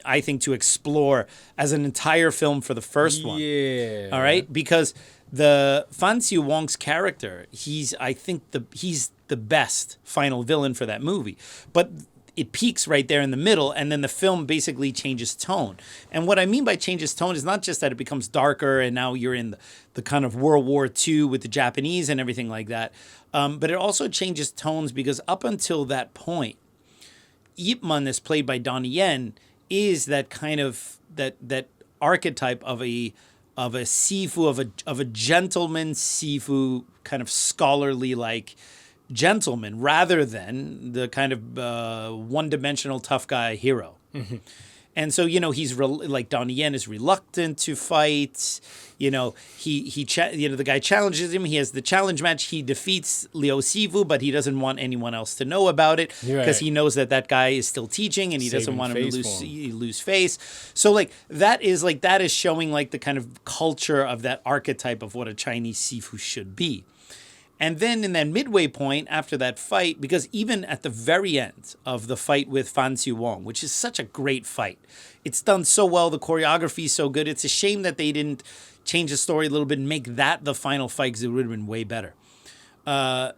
Speaker 1: I think, to explore as an entire film for the first one.
Speaker 2: Yeah.
Speaker 1: All right? Because the Fan Xiu Wong's character, he's the best final villain for that movie. But it peaks right there in the middle, and then the film basically changes tone. And what I mean by changes tone is not just that it becomes darker and now you're in the kind of World War II with the Japanese and everything like that, but it also changes tones because up until that point, Yip Man, is played by Donnie Yen, is that kind of that archetype of a sifu, of a gentleman sifu, kind of scholarly like gentleman, rather than the kind of one-dimensional tough guy hero. Mm-hmm. And so, he's like Donnie Yen is reluctant to fight. The guy challenges him. He has the challenge match. He defeats Liu Sifu, but he doesn't want anyone else to know about it because he knows that guy is still teaching, and he doesn't want him to lose face. So that is showing like the kind of culture of that archetype of what a Chinese Sifu should be. And then in that midway point after that fight, because even at the very end of the fight with Fan Xiu Wong, which is such a great fight, it's done so well, the choreography is so good. It's a shame that they didn't change the story a little bit and make that the final fight, because it would have been way better. The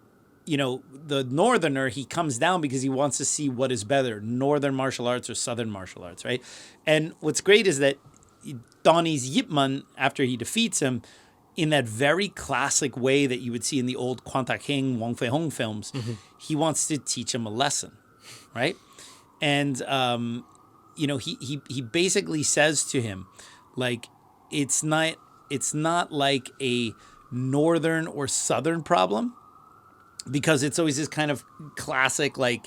Speaker 1: northerner, he comes down because he wants to see what is better, northern martial arts or southern martial arts, right? And what's great is that Donnie's Yip Man, after he defeats him, in that very classic way that you would see in the old Quan Ta King, Wong Fei Hung films, he wants to teach him a lesson, right? And, he basically says to him, like, it's not like a northern or southern problem, because it's always this kind of classic, like,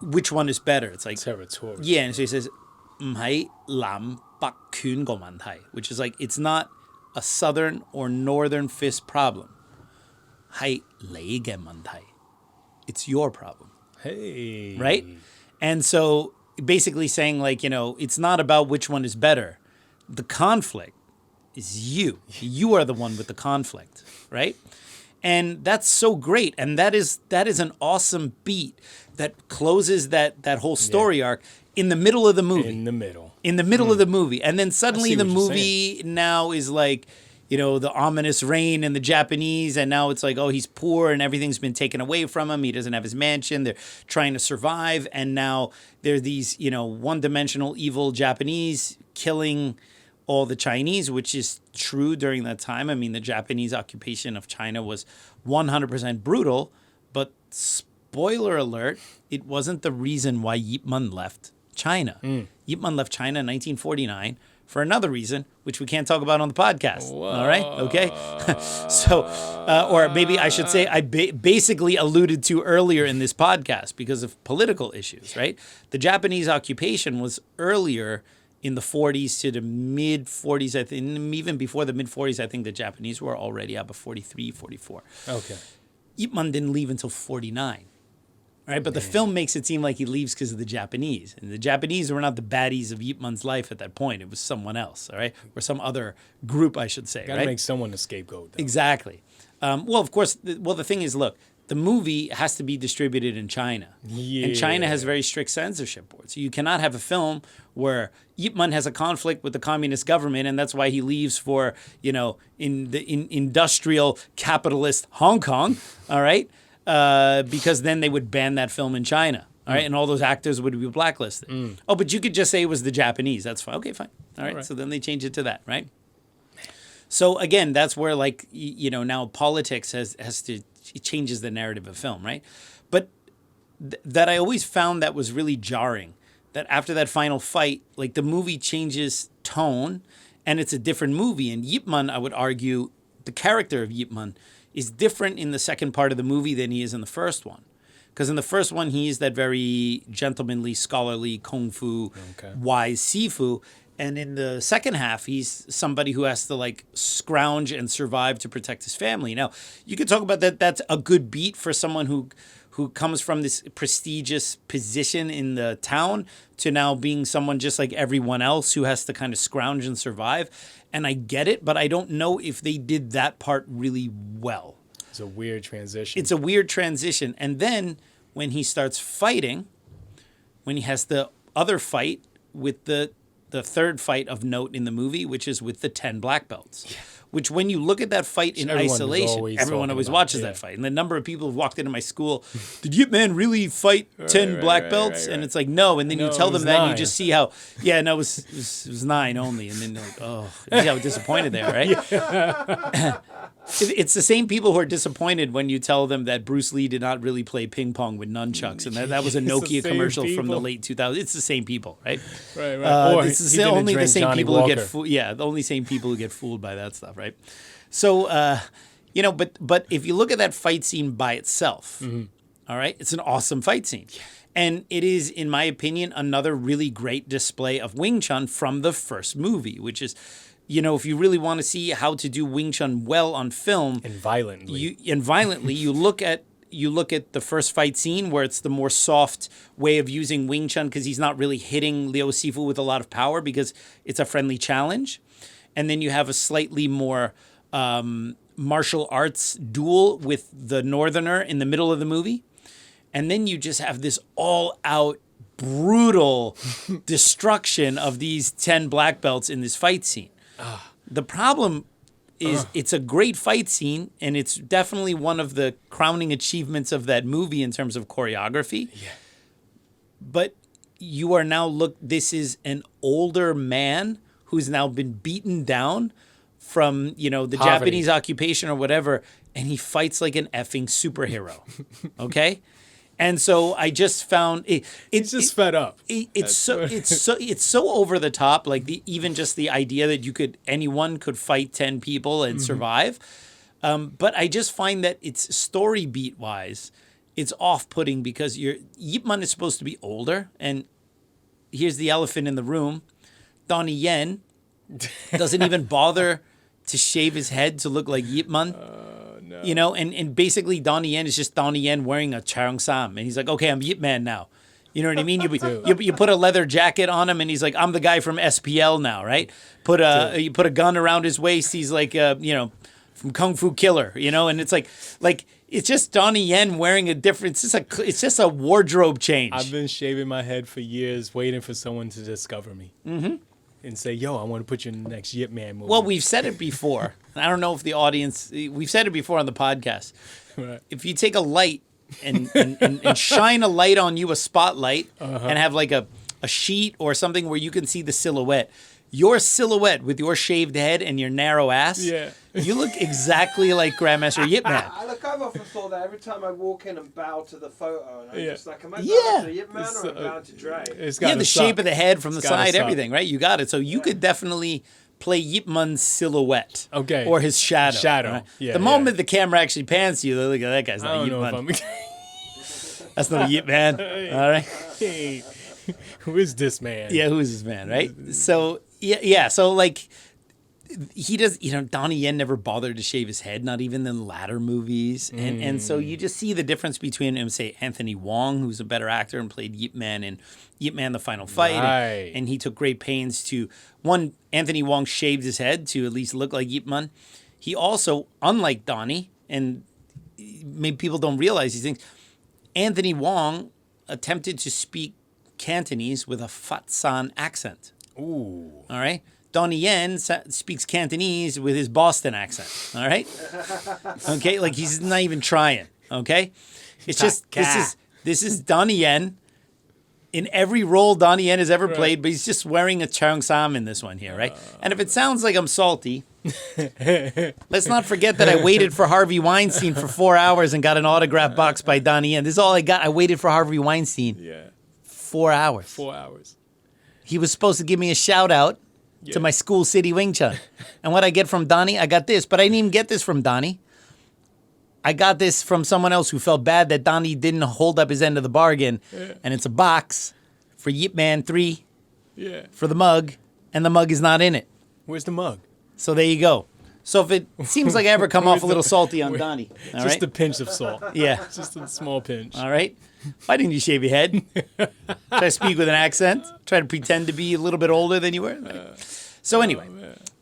Speaker 1: which one is better? It's like
Speaker 2: territorial.
Speaker 1: Yeah, and so he says, 唔係南北拳個問題, which is like, it's not a southern or northern fist problem. 係你嘅問題. It's your problem.
Speaker 2: Hey.
Speaker 1: Right? And so basically saying, like, it's not about which one is better. The conflict is you. You are the one with the conflict, right? And that's so great. And that is an awesome beat that closes that whole story arc in the middle of the movie.
Speaker 2: In the middle
Speaker 1: of the movie. And then suddenly the movie now is like, the ominous rain and the Japanese, and now it's like, oh, he's poor and everything's been taken away from him. He doesn't have his mansion. They're trying to survive. And now there are these, one-dimensional evil Japanese killing all the Chinese, which is true during that time. I mean, the Japanese occupation of China was 100% brutal, but spoiler alert, it wasn't the reason why Yip Man left China. Yip Man left China in 1949 for another reason, which we can't talk about on the podcast. Whoa. All right? Okay? So, or maybe I should say, I basically alluded to earlier in this podcast because of political issues, right? The Japanese occupation was earlier in the 40s to the mid-40s. I think even before the mid-40s, I think the Japanese were already up at 43, 44.
Speaker 2: Okay.
Speaker 1: Yip Man didn't leave until 49. Right, but the film makes it seem like he leaves because of the Japanese. And the Japanese were not the baddies of Yip Man's life at that point. It was someone else, all right? Or some other group, I should say,
Speaker 2: Gotta make someone the scapegoat, though.
Speaker 1: Exactly. Well, of course, the thing is, look, the movie has to be distributed in China. Yeah. And China has very strict censorship boards. So you cannot have a film where Yip Man has a conflict with the communist government, and that's why he leaves for, in industrial capitalist Hong Kong, all right? Because then they would ban that film in China, all right? And all those actors would be blacklisted. Oh, but you could just say it was the Japanese. That's fine. Okay, fine. All right. So then they change it to that, right? So again, that's where, like, now politics it changes the narrative of film, right? But that I always found that was really jarring, that after that final fight, like, the movie changes tone and it's a different movie. And Yip Man, I would argue, the character of Yip Man is different in the second part of the movie than he is in the first one. Because in the first one, he is that very gentlemanly, scholarly, kung fu, wise sifu. And in the second half, he's somebody who has to, like, scrounge and survive to protect his family. Now, you could talk about that. That's a good beat for someone who comes from this prestigious position in the town to now being someone just like everyone else who has to kind of scrounge and survive. And I get it, but I don't know if they did that part really well.
Speaker 2: It's a weird transition.
Speaker 1: It's a weird transition. And then when he starts fighting, when he has the other fight with the third fight of note in the movie, which is with the 10 black belts. Yeah. Which when you look at that fight in isolation, everyone always watches that fight. And the number of people who walked into my school, did Yip Man really fight 10 black belts? And it's like, no. And then you tell them that and you just see how, it was 9 only. And then they're like, oh, you see how disappointed they are, right? It's the same people who are disappointed when you tell them that Bruce Lee did not really play ping pong with nunchucks. And that was a Nokia commercial from the late 2000s. It's the same people, right?
Speaker 2: Right.
Speaker 1: It's only the same people who get fooled. Yeah, the only same people who get fooled by that stuff, right? So, but if you look at that fight scene by itself, all right, it's an awesome fight scene. Yeah. And it is, in my opinion, another really great display of Wing Chun from the first movie, which is, if you really want to see how to do Wing Chun well on film.
Speaker 2: And violently.
Speaker 1: You look at the first fight scene where it's the more soft way of using Wing Chun because he's not really hitting Liu Sifu with a lot of power because it's a friendly challenge. And then you have a slightly more martial arts duel with the Northerner in the middle of the movie. And then you just have this all-out, brutal destruction of these 10 black belts in this fight scene. The problem is it's a great fight scene, and it's definitely one of the crowning achievements of that movie in terms of choreography. Yeah. But you are now this is an older man who's now been beaten down from, the Poverty. Japanese occupation or whatever, and he fights like an effing superhero. Okay? And so I just found it's
Speaker 2: just fed up.
Speaker 1: It's so over the top. Like even just the idea that anyone could fight 10 people and survive. But I just find that it's story beat wise, it's off-putting because Yip Man is supposed to be older, and here's the elephant in the room: Donnie Yen doesn't even bother to shave his head to look like Yip Man. No. And basically Donnie Yen is just Donnie Yen wearing a Charong Sam. And he's like, okay, I'm Yip Man now. You know what I mean? You put a leather jacket on him and he's like, I'm the guy from SPL now, right? You put a gun around his waist. He's like, from Kung Fu Killer, and it's like it's just Donnie Yen wearing a different, it's just a wardrobe change.
Speaker 2: I've been shaving my head for years waiting for someone to discover me. Mm-hmm. And say, yo, I want to put you in the next Yip Man movie.
Speaker 1: Well, we've said it before. I don't know if the audience... We've said it before on the podcast. Right. If you take a light and shine a light on you, a spotlight, and have like a sheet or something where you can see the silhouette, your silhouette with your shaved head and your narrow ass, you look exactly like Grandmaster Yip Man.
Speaker 5: I've often thought that every time I walk in and bow to the photo, and I'm just like, am I bowing to Yip Man or am I bowing to Dre?
Speaker 1: The shape of the head from the side, everything, right? You got it. So you could definitely play Yip Man's silhouette.
Speaker 2: Okay.
Speaker 1: Or his shadow.
Speaker 2: Right?
Speaker 1: Yeah, the moment the camera actually pans to you, they're like, that guy's not Yip Man. That's not Yip Man. All right.
Speaker 2: Hey, who is this man?
Speaker 1: Yeah, who is this man, right? So... Yeah. So like, he does. Donnie Yen never bothered to shave his head, not even in latter movies, and so you just see the difference between him, say Anthony Wong, who's a better actor and played Yip Man in Yip Man: The Final Fight, and he took great pains to Anthony Wong shaved his head to at least look like Yip Man. He also, unlike Donnie, and maybe people don't realize these things, Anthony Wong attempted to speak Cantonese with a Fat San accent.
Speaker 2: Ooh.
Speaker 1: All right. Donnie Yen speaks Cantonese with his Boston accent. All right. Okay. Like he's not even trying. Okay. It's just this is Donnie Yen in every role Donnie Yen has ever played, but he's just wearing a Charong Sam in this one here, right? And if it sounds like I'm salty, let's not forget that I waited for Harvey Weinstein for 4 hours and got an autograph box by Donnie Yen. This is all I got. I waited for Harvey Weinstein.
Speaker 2: Yeah.
Speaker 1: 4 hours.
Speaker 2: 4 hours.
Speaker 1: He was supposed to give me a shout out to my school city Wing Chun. And what I get from Donnie, I got this. But I didn't even get this from Donnie. I got this from someone else who felt bad that Donnie didn't hold up his end of the bargain. Yeah. And it's a box for Yip Man 3 for the mug. And the mug is not in it.
Speaker 2: Where's the mug?
Speaker 1: So there you go. So if it seems like I ever come off a little salty on Donnie, all right?
Speaker 2: Just a pinch of salt.
Speaker 1: Yeah.
Speaker 2: Just a small pinch.
Speaker 1: All right. Why didn't you shave your head? Try to speak with an accent? Try to pretend to be a little bit older than you were? So anyway,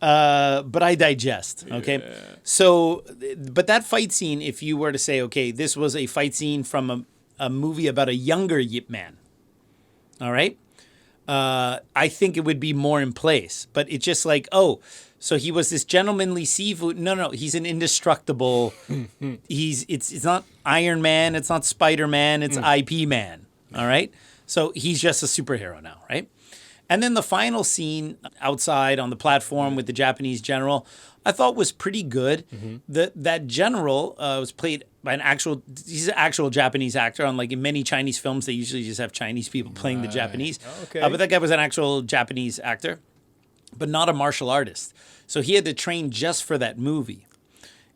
Speaker 1: but I digest, okay? Yeah. So, but that fight scene, if you were to say, okay, this was a fight scene from a movie about a younger Yip Man, all right? I think it would be more in place. But it's just like, oh, so he was this gentlemanly seafood. No, he's an indestructible. It's not Iron Man. It's not Spider-Man. It's IP Man. All right. So he's just a superhero now, right? And then the final scene outside on the platform with the Japanese general, I thought was pretty good. That general was played by he's an actual Japanese actor. Unlike in many Chinese films, they usually just have Chinese people playing the Japanese.
Speaker 2: Okay.
Speaker 1: But that guy was an actual Japanese actor, but not a martial artist. So he had to train just for that movie.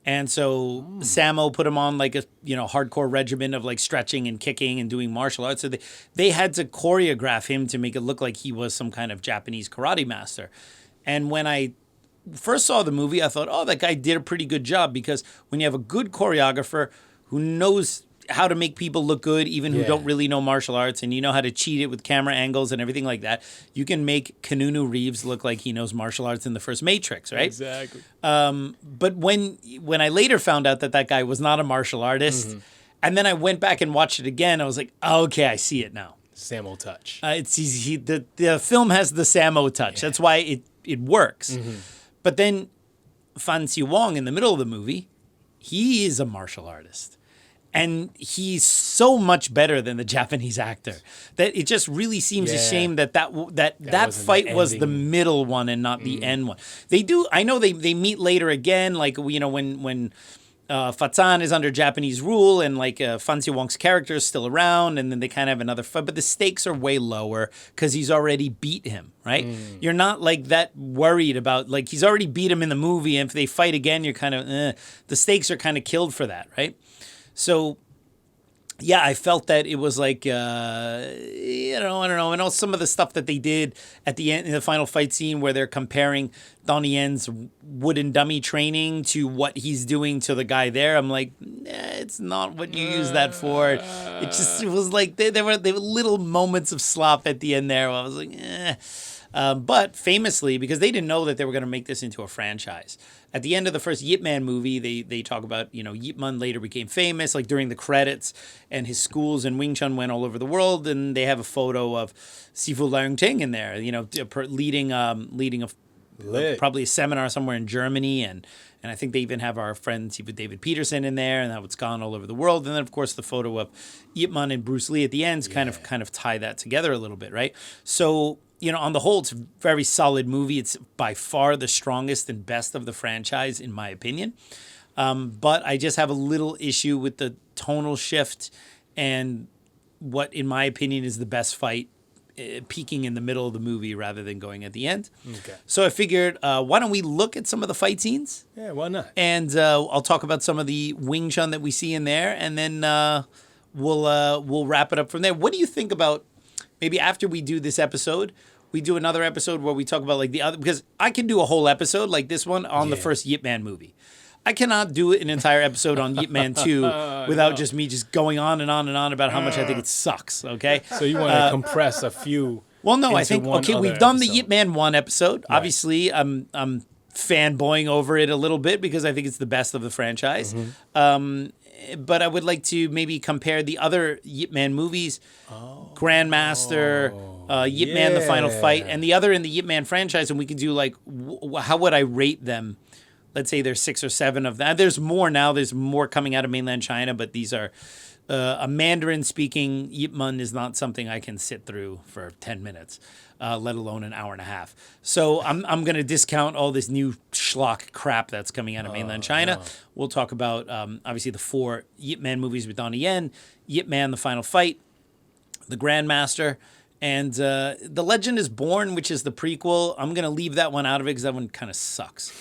Speaker 1: And so Sammo put him on like a hardcore regimen of like stretching and kicking and doing martial arts. So they had to choreograph him to make it look like he was some kind of Japanese karate master. And when I first saw the movie, I thought, oh, that guy did a pretty good job, because when you have a good choreographer who knows how to make people look good, even who don't really know martial arts, and you know how to cheat it with camera angles and everything like that, you can make Keanu Reeves look like he knows martial arts in the first Matrix, right?
Speaker 2: Exactly.
Speaker 1: But when I later found out that guy was not a martial artist, and then I went back and watched it again, I was like, oh, okay, I see it now.
Speaker 2: Sammo touch.
Speaker 1: The film has the Sammo touch. That's why it works. But then Fan Xi Wong in the middle of the movie, he is a martial artist. And he's so much better than the Japanese actor that it just really seems a shame that fight was the middle one and not the end one. I know they meet later again, like when Fatsan is under Japanese rule and like Fan Xi Wong's character is still around, and then they kind of have another fight, but the stakes are way lower because he's already beat him, right? You're not like that worried about, like, he's already beat him in the movie, and if they fight again, you're kind of the stakes are kind of killed for that, right? So, yeah, I felt that it was like, I don't know. And also some of the stuff that they did at the end in the final fight scene where they're comparing Donnie Yen's wooden dummy training to what he's doing to the guy there. I'm like, it's not what you use that for. It was like there were little moments of slop at the end there where I was like, but famously, because they didn't know that they were going to make this into a franchise. At the end of the first Yip Man movie, they talk about, Yip Man later became famous, like during the credits, and his schools in Wing Chun went all over the world, and they have a photo of Sifu Leung Ting in there, leading probably a seminar somewhere in Germany, and I think they even have our friend Sifu David Peterson in there, and how it's gone all over the world. And then, of course, the photo of Yip Man and Bruce Lee at the end kind of tie that together a little bit, right? So, on the whole, it's a very solid movie. It's by far the strongest and best of the franchise, in my opinion. But I just have a little issue with the tonal shift and what, in my opinion, is the best fight peaking in the middle of the movie rather than going at the end. Okay. So I figured, why don't we look at some of the fight scenes?
Speaker 2: Yeah, why not?
Speaker 1: And I'll talk about some of the Wing Chun that we see in there, and then we'll wrap it up from there. What do you think about maybe after we do this episode, we do another episode where we talk about like the other, because I can do a whole episode like this one on the first Yip Man movie. I cannot do an entire episode on Yip Man 2 without just me just going on and on and on about how much I think it sucks, okay?
Speaker 2: So you want to compress a few.
Speaker 1: Well, no, I think, okay, we've done the Yip Man 1 episode. Right. Obviously, I'm fanboying over it a little bit because I think it's the best of the franchise. But I would like to maybe compare the other Yip Man movies, Grandmaster, Yip Man, The Final Fight, and the other in the Yip Man franchise, and we can do like, how would I rate them? Let's say there's 6 or 7 of them. There's more now. There's more coming out of mainland China, but these are a Mandarin-speaking Yip Man is not something I can sit through for 10 minutes, let alone an hour and a half. So I'm going to discount all this new schlock crap that's coming out of mainland China. No. We'll talk about, obviously, the 4 Yip Man movies with Donnie Yen, Yip Man, The Final Fight, The Grandmaster, and The Legend is Born, which is the prequel. I'm going to leave that one out of it because that one kind of sucks.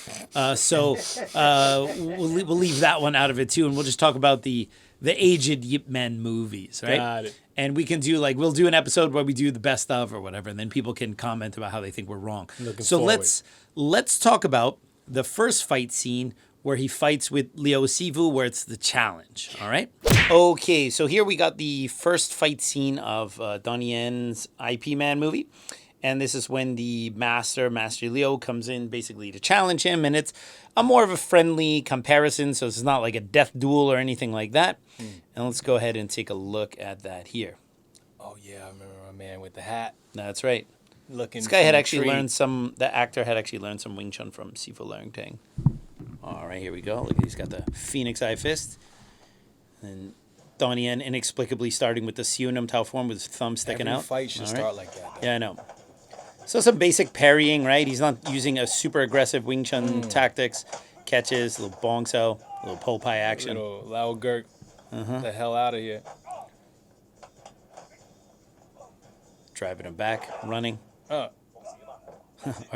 Speaker 1: So we'll leave that one out of it too, and we'll just talk about the aged Yip Man movies, right?
Speaker 2: Got it.
Speaker 1: And we can do we'll do an episode where we do the best of or whatever, and then people can comment about how they think we're wrong.
Speaker 2: Looking forward.
Speaker 1: Let's talk about the first fight scene where he fights with Liu Sivu, where it's the challenge. All right. Okay, so here we got the first fight scene of Donnie Yen's IP Man movie. And this is when the Master Liu, comes in basically to challenge him. And it's a more of a friendly comparison. So it's not like a death duel or anything like that. And let's go ahead and take a look at that here.
Speaker 2: Oh, yeah, I remember my man with the hat.
Speaker 1: That's right.
Speaker 2: Looking
Speaker 1: This guy had actually learned the actor had actually learned some Wing Chun from Sifu Leungtang. All right, here we go. Look, he's got the Phoenix Eye Fist. And Donnie Yen inexplicably starting with the Siunam Tao form with his thumb sticking out.
Speaker 2: Every fight should start like that. Though.
Speaker 1: Yeah, I know. So some basic parrying, right? He's not using a super aggressive Wing Chun tactics. Catches, a little bong sao, a little pole pie action.
Speaker 2: A little Lao Gurk. The hell out of here.
Speaker 1: Driving him back, running. Are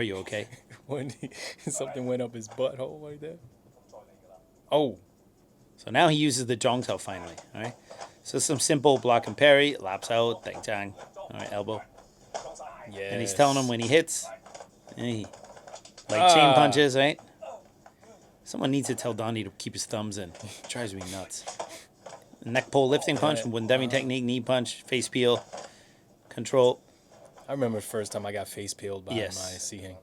Speaker 1: you okay?
Speaker 2: When something went up his butthole right there. Oh.
Speaker 1: So now he uses the Zhong Sao finally, all right? So some simple block and parry, laps out, Dang Chang, all right, elbow.
Speaker 2: Yeah.
Speaker 1: And he's telling him when he hits, chain punches, right? Someone needs to tell Donnie to keep his thumbs in. It drives me nuts. Neck pull lifting punch, Wundami technique, knee punch, face peel, control.
Speaker 2: I remember the first time I got face peeled by my seeing.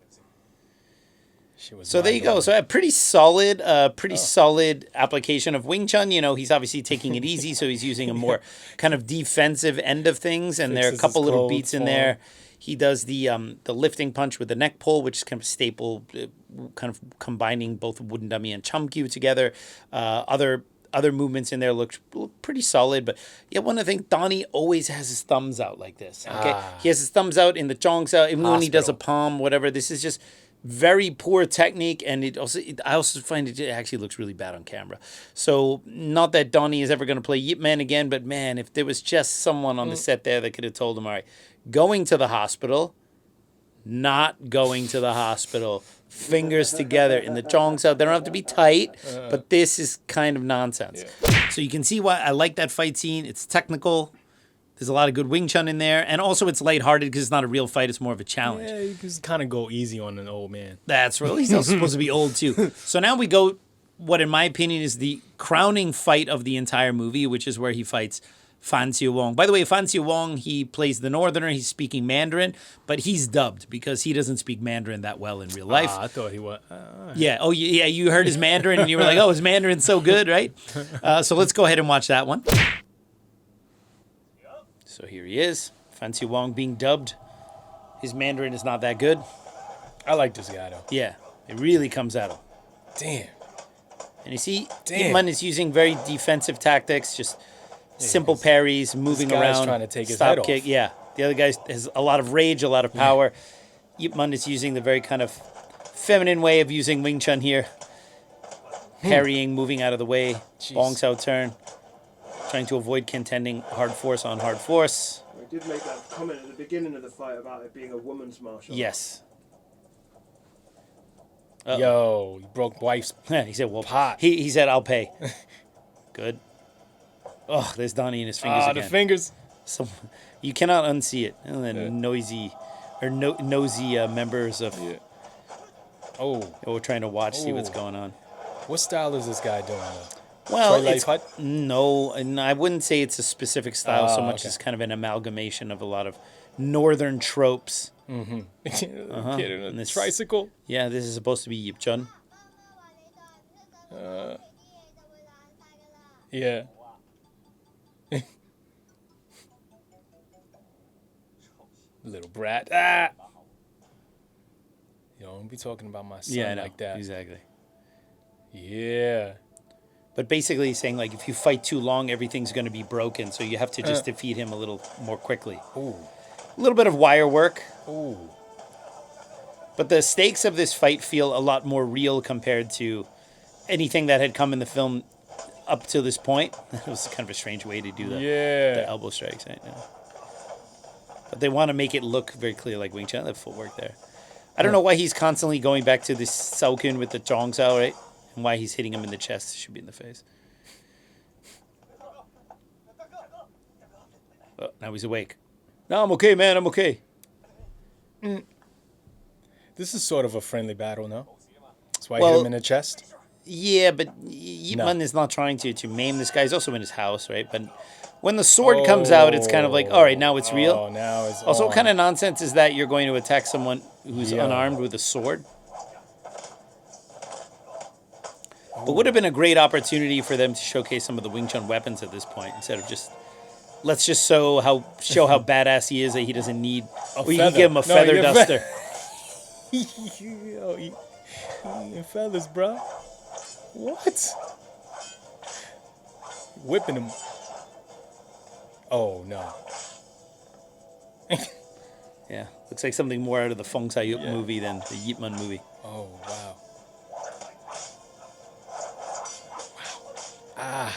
Speaker 1: So there you go. So a pretty solid application of Wing Chun. You know, he's obviously taking it easy, so he's using a more kind of defensive end of things, and there are a couple little beats in there. He does the lifting punch with the neck pull, which is kind of staple, kind of combining both wooden dummy and chumkyu together. Other movements in there look pretty solid, but yeah, one of the things, Donnie always has his thumbs out like this. Okay, he has his thumbs out in the zhong sao, even when he does a palm, whatever. This is just very poor technique, and I also find it actually looks really bad on camera. So not that Donnie is ever going to play Yip Man again, but man, if there was just someone on the set there that could have told him, all right, going to the hospital, not going to the hospital, fingers together in the zhong sao. They don't have to be tight, but this is kind of nonsense. Yeah. So you can see why I like that fight scene. It's technical. There's a lot of good Wing Chun in there. And also it's lighthearted because it's not a real fight. It's more of a challenge.
Speaker 2: Yeah, you just kind of go easy on an old man.
Speaker 1: That's right. He's also supposed to be old too. So now we go what in my opinion is the crowning fight of the entire movie, which is where he fights Fan Xiu Wong. By the way, Fan Xiu Wong, he plays the Northerner. He's speaking Mandarin, but he's dubbed because he doesn't speak Mandarin that well in real life.
Speaker 2: I thought he was.
Speaker 1: Yeah. Oh, yeah. You heard his Mandarin and you were like, oh, his Mandarin's so good, right? So let's go ahead and watch that one. So here he is, Fan Xiu Wong being dubbed. His Mandarin is not that good.
Speaker 2: I like this guy, though.
Speaker 1: Yeah, it really comes at him.
Speaker 2: Damn.
Speaker 1: And you see, Yipman is using very defensive tactics, just simple parries, moving around,
Speaker 2: trying to take his
Speaker 1: stop
Speaker 2: head
Speaker 1: kick.
Speaker 2: off.
Speaker 1: Yeah, the other guy has a lot of rage, a lot of power. Yipman is using the very kind of feminine way of using Wing Chun here. Parrying, moving out of the way, Bong Sao turn, trying to avoid contending hard force on hard force.
Speaker 5: I did make that comment at the beginning of the fight about it being a woman's martial art.
Speaker 1: Yes.
Speaker 2: Yo, you broke wife's
Speaker 1: He said, well,
Speaker 2: pot.
Speaker 1: He said, I'll pay. Good. Oh, there's Donnie in his fingers again.
Speaker 2: The fingers.
Speaker 1: So, you cannot unsee it. And then nosy members of...
Speaker 2: Yeah. Oh.
Speaker 1: We're trying to watch, see what's going on.
Speaker 2: What style is this guy doing, though?
Speaker 1: Well, no, and I wouldn't say it's a specific style so much as kind of an amalgamation of a lot of northern tropes.
Speaker 2: Mm-hmm. Kid in a tricycle.
Speaker 1: Yeah, this is supposed to be Yip Chun.
Speaker 2: Yeah. Little brat. Ah! You don't be talking about my son like that.
Speaker 1: Exactly.
Speaker 2: Yeah.
Speaker 1: But basically he's saying, like, if you fight too long, everything's going to be broken, so you have to just defeat him a little more quickly.
Speaker 2: Ooh.
Speaker 1: A little bit of wire work.
Speaker 2: Ooh.
Speaker 1: But the stakes of this fight feel a lot more real compared to anything that had come in the film up to this point. It was kind of a strange way to do the elbow strikes right now. But they want to make it look very clear like Wing Chun. That footwork there. I don't know why he's constantly going back to this Sao Kun with the Zhong Sao, right? And why he's hitting him in the chest. It should be in the face. Oh, now he's awake. No, I'm okay, man. I'm okay.
Speaker 2: This is sort of a friendly battle, no? That's why he hit him in the chest.
Speaker 1: Yeah, but Yip Man is not trying to maim this guy. He's also in his house, right? But when the sword comes out, it's kind of like, all right, now it's real.
Speaker 2: Oh, now it's
Speaker 1: also,
Speaker 2: on.
Speaker 1: what kind of nonsense is that you're going to attack someone who's unarmed with a sword? But would have been a great opportunity for them to showcase some of the Wing Chun weapons at this point, instead of just, let's just show how badass he is, that he doesn't need, you can give him a feather duster.
Speaker 2: Yo, eating feathers, bro. What? Whipping him. Oh, no.
Speaker 1: Yeah, looks like something more out of the Fong Sai-yuk movie than the Yip Man movie.
Speaker 2: Oh, wow. Wow.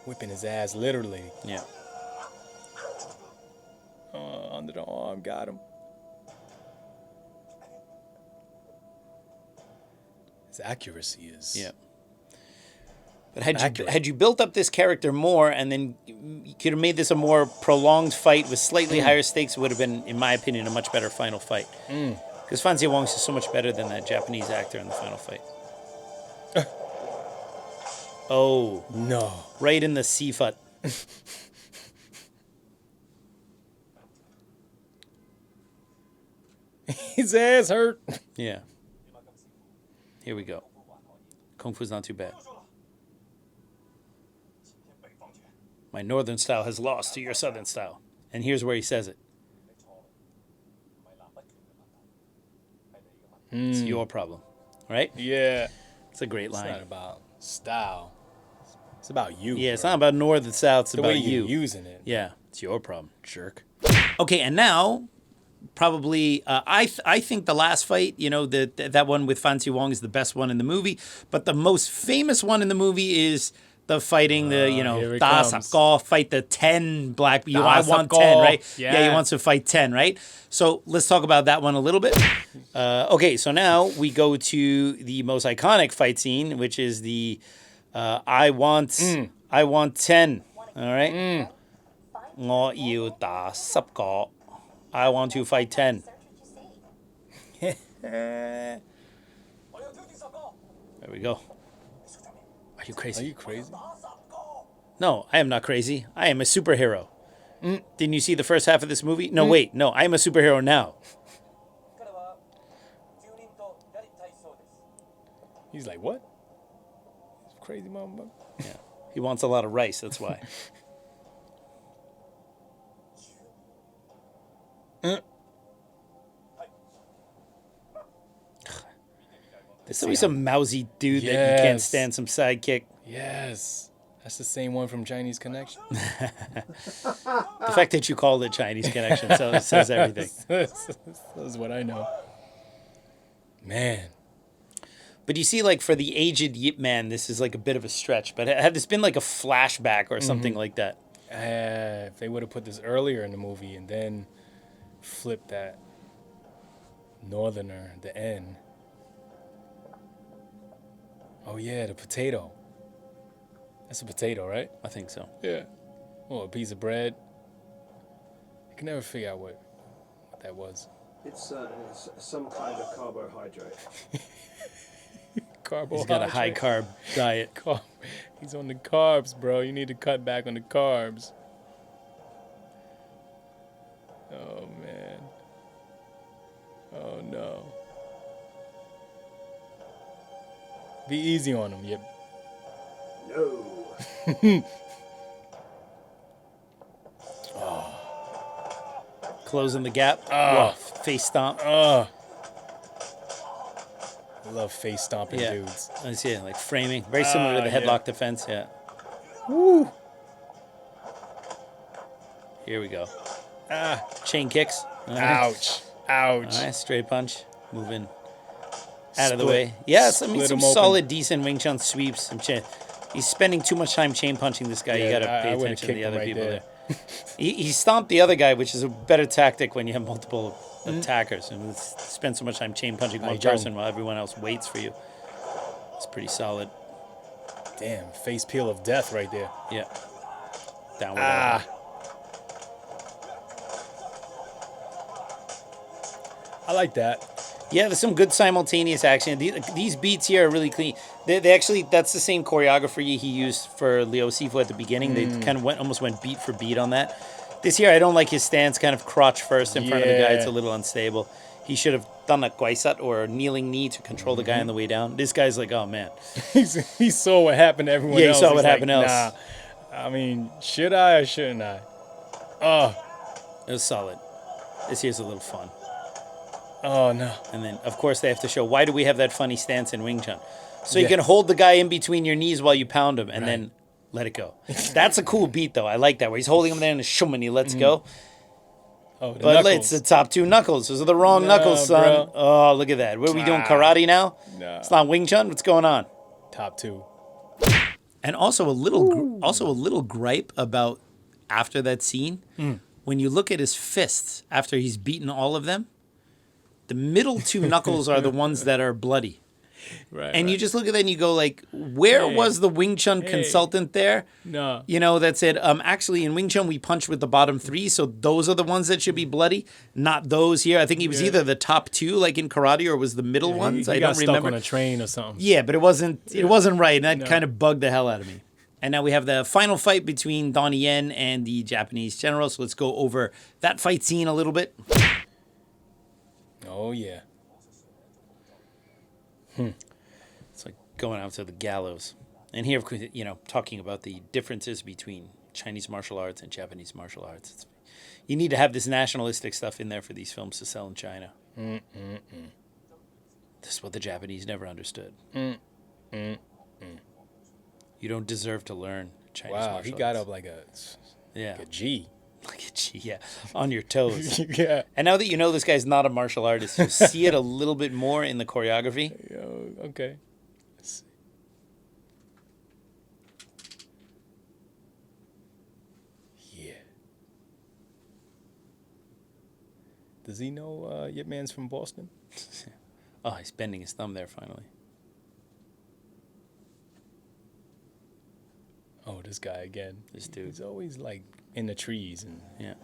Speaker 2: Whipping his ass, literally.
Speaker 1: Yeah.
Speaker 2: Under the arm, got him. His accuracy is...
Speaker 1: Yeah. But had you built up this character more, and then you could have made this a more prolonged fight with slightly higher stakes, it would have been, in my opinion, a much better final fight. Because Fan Zia Wong's is so much better than that Japanese actor in the final fight. Oh.
Speaker 2: No.
Speaker 1: Right in the Sifat.
Speaker 2: His ass hurt.
Speaker 1: Yeah. Here we go. Kung Fu's not too bad. My northern style has lost to your southern style. And here's where he says it. It's your problem. Right?
Speaker 2: Yeah.
Speaker 1: It's a great line.
Speaker 2: It's not about style. It's about you.
Speaker 1: Yeah, it's not about north and south. It's
Speaker 2: the
Speaker 1: about
Speaker 2: way
Speaker 1: you.
Speaker 2: you're using it.
Speaker 1: Yeah, it's your problem, jerk. Okay, and now, probably, I think the last fight, that one with Fan Zia Wong is the best one in the movie. But the most famous one in the movie is the fighting Da Sap fight the 10 black. I want 10, right? Yeah, he wants to fight 10, right? So let's talk about that one a little bit. Okay, so now we go to the most iconic fight scene, which is the I want 10. All right. 我要打10個. I want to fight 10. There we go. Are you crazy?
Speaker 2: Are you crazy?
Speaker 1: No, I am not crazy. I am a superhero. Didn't you see the first half of this movie? No, wait. No, I am a superhero now.
Speaker 2: He's like, what? Crazy motherfucker.
Speaker 1: Yeah. He wants a lot of rice, that's why. There's always some mousy dude that you can't stand, some sidekick.
Speaker 2: Yes. That's the same one from Chinese Connection.
Speaker 1: The fact that you called it Chinese Connection says everything.
Speaker 2: That's what I know. Man.
Speaker 1: But you see, like, for the aged Yip Man, this is like a bit of a stretch. But had this been like a flashback or something like that?
Speaker 2: If they would have put this earlier in the movie and then flipped that northerner, the N. Oh, yeah, the potato. That's a potato, right?
Speaker 1: I think so.
Speaker 2: Yeah. Oh, a piece of bread. I can never figure out what that was.
Speaker 5: It's some kind of carbohydrate.
Speaker 1: He's got a high carb diet.
Speaker 2: He's on the carbs, bro. You need to cut back on the carbs. Oh, man. Oh, no. Be easy on him, Yip.
Speaker 5: No.
Speaker 1: Closing the gap. Oh, face stomp.
Speaker 2: I love face stomping dudes.
Speaker 1: I see it, like framing. Very similar to the headlock defense, yeah.
Speaker 2: Woo!
Speaker 1: Here we go. Chain kicks.
Speaker 2: Ouch. Ouch.
Speaker 1: All right, straight punch. Moving out of the way. Yes, I mean, some solid, decent Wing Chun sweeps. He's spending too much time chain punching this guy. You got to pay attention to the other people there. He stomped the other guy, which is a better tactic when you have multiple attackers. And spend so much time chain punching one person while everyone else waits for you. It's pretty solid.
Speaker 2: Damn, face peel of death right there.
Speaker 1: Yeah. Downward. I
Speaker 2: like that.
Speaker 1: Yeah, there's some good simultaneous action. These beats here are really clean. They actually, that's the same choreography he used for Leo Sifu at the beginning. They kind of almost went beat for beat on that. This here, I don't like his stance, kind of crotch first in front of the guy. It's a little unstable. He should have done a guaisat or a kneeling knee to control the guy on the way down. This guy's like, oh man.
Speaker 2: He saw what happened to everyone else.
Speaker 1: Yeah, he saw what happened else.
Speaker 2: Nah, I mean, should I or shouldn't I?
Speaker 1: It was solid. This here's a little fun.
Speaker 2: Oh, no.
Speaker 1: And then, of course, they have to show, why do we have that funny stance in Wing Chun? So you can hold the guy in between your knees while you pound him and then let it go. That's a cool beat, though. I like that, where he's holding him there and the shum and he lets go.
Speaker 2: Oh, the
Speaker 1: but
Speaker 2: knuckles.
Speaker 1: it's the top two knuckles. Those are the wrong knuckles, son.
Speaker 2: Bro.
Speaker 1: Oh, look at that. What are we doing, karate now?
Speaker 2: Nah.
Speaker 1: It's not Wing Chun? What's going on?
Speaker 2: Top two.
Speaker 1: And also a little gripe about after that scene. When you look at his fists after he's beaten all of them, the middle two knuckles are the ones that are bloody.
Speaker 2: Right.
Speaker 1: And you just look at that and you go like, where was the Wing Chun consultant there?
Speaker 2: No.
Speaker 1: You know, that said, actually in Wing Chun we punch with the bottom three, so those are the ones that should be bloody, not those here. I think he was either the top two, like in karate, or was the middle ones.
Speaker 2: He
Speaker 1: I
Speaker 2: got
Speaker 1: don't
Speaker 2: stuck
Speaker 1: remember.
Speaker 2: on a train or something.
Speaker 1: Yeah, but it wasn't right, and that kind of bugged the hell out of me. And now we have the final fight between Donnie Yen and the Japanese general, so let's go over that fight scene a little bit.
Speaker 2: Oh, yeah.
Speaker 1: It's like going out to the gallows. And here, you know, talking about the differences between Chinese martial arts and Japanese martial arts. You need to have this nationalistic stuff in there for these films to sell in China. This is what the Japanese never understood. You don't deserve to learn Chinese martial arts.
Speaker 2: Wow, he got up like a G.
Speaker 1: Like a G, yeah. On your toes.
Speaker 2: Yeah.
Speaker 1: And now that you know this guy's not a martial artist, you'll see it a little bit more in the choreography.
Speaker 2: Okay. Let's see. Yeah. Does he know Yip Man's from Boston?
Speaker 1: Oh, he's bending his thumb there finally.
Speaker 2: Oh, this guy again.
Speaker 1: This dude.
Speaker 2: He's always like in the trees and
Speaker 1: Yeah.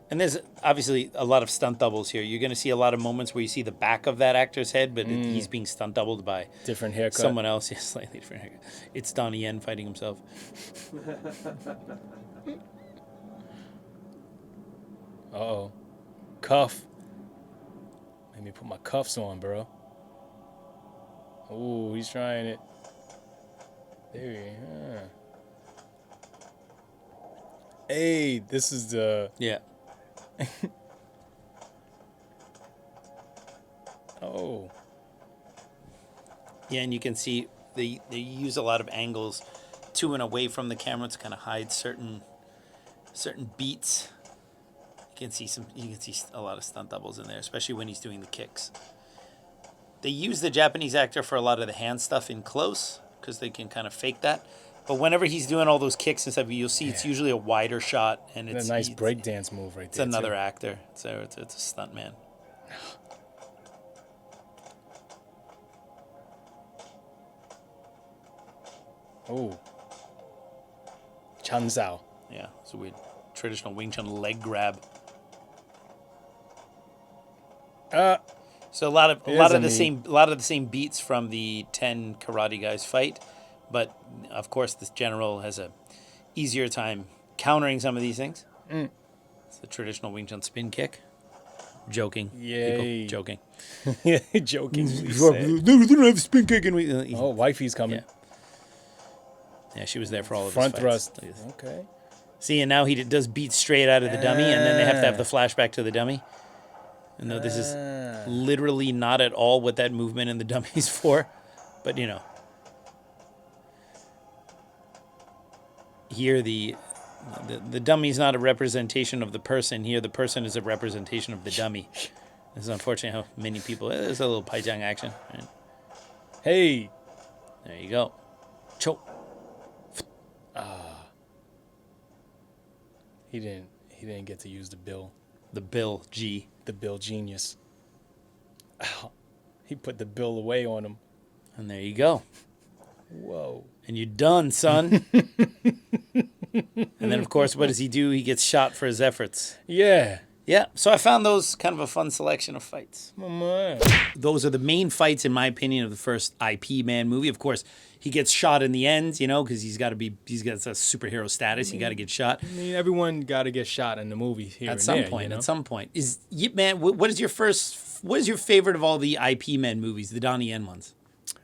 Speaker 1: And there's obviously a lot of stunt doubles here. You're going to see a lot of moments where you see the back of that actor's head, but he's being stunt doubled by
Speaker 2: different haircut.
Speaker 1: someone else. Yeah, slightly different haircut. It's Donnie Yen fighting himself.
Speaker 2: Uh-oh. Cuff. Let me put my cuffs on, bro. Ooh, he's trying it. There we are. Hey, this is the...
Speaker 1: Yeah.
Speaker 2: Oh.
Speaker 1: Yeah, and you can see they use a lot of angles to and away from the camera to kind of hide certain beats. You can see a lot of stunt doubles in there, especially when he's doing the kicks. They use the Japanese actor for a lot of the hand stuff in close because they can kind of fake that. But whenever he's doing all those kicks and stuff, you'll see it's usually a wider shot, and it's
Speaker 2: a nice breakdance move right there.
Speaker 1: It's another actor, so it's a stunt man.
Speaker 2: Oh. Chun Sao.
Speaker 1: Yeah, it's a weird traditional Wing Chun leg grab. So a lot of the same beats from the 10 karate guys fight, but of course this general has a easier time countering some of these things. It's the traditional Wing Chun spin kick. Joking.
Speaker 2: Yay.
Speaker 1: People joking.
Speaker 2: Yeah, joking.
Speaker 1: They don't have spin kick and
Speaker 2: Oh, wifey's coming.
Speaker 1: Yeah, she was there for all of
Speaker 2: Front
Speaker 1: his fights.
Speaker 2: thrust. Okay.
Speaker 1: See, and now he does beat straight out of the dummy, and then they have to have the flashback to the dummy. And though this is literally not at all what that movement in the dummy is for, but you know. Here the dummy's not a representation of the person. Here the person is a representation of the dummy. This is unfortunately how many people... There's a little Paijang action. Right?
Speaker 2: Hey.
Speaker 1: There you go. Choke.
Speaker 2: He didn't get to use the bill.
Speaker 1: The Bill G.
Speaker 2: The Bill Genius. Ow. He put the bill away on him.
Speaker 1: And there you go.
Speaker 2: Whoa.
Speaker 1: And you're done, son. And then, of course, what does he do? He gets shot for his efforts.
Speaker 2: Yeah.
Speaker 1: Yeah, so I found those kind of a fun selection of fights.
Speaker 2: Oh, man.
Speaker 1: Those are the main fights, in my opinion, of the first IP Man movie. Of course, he gets shot in the end, because he's got a superhero status. He got to get shot.
Speaker 2: I mean, everyone got to get shot in the movies here
Speaker 1: At some point. Is Yip Man, what is your favorite of all the IP Men movies, the Donnie Yen ones?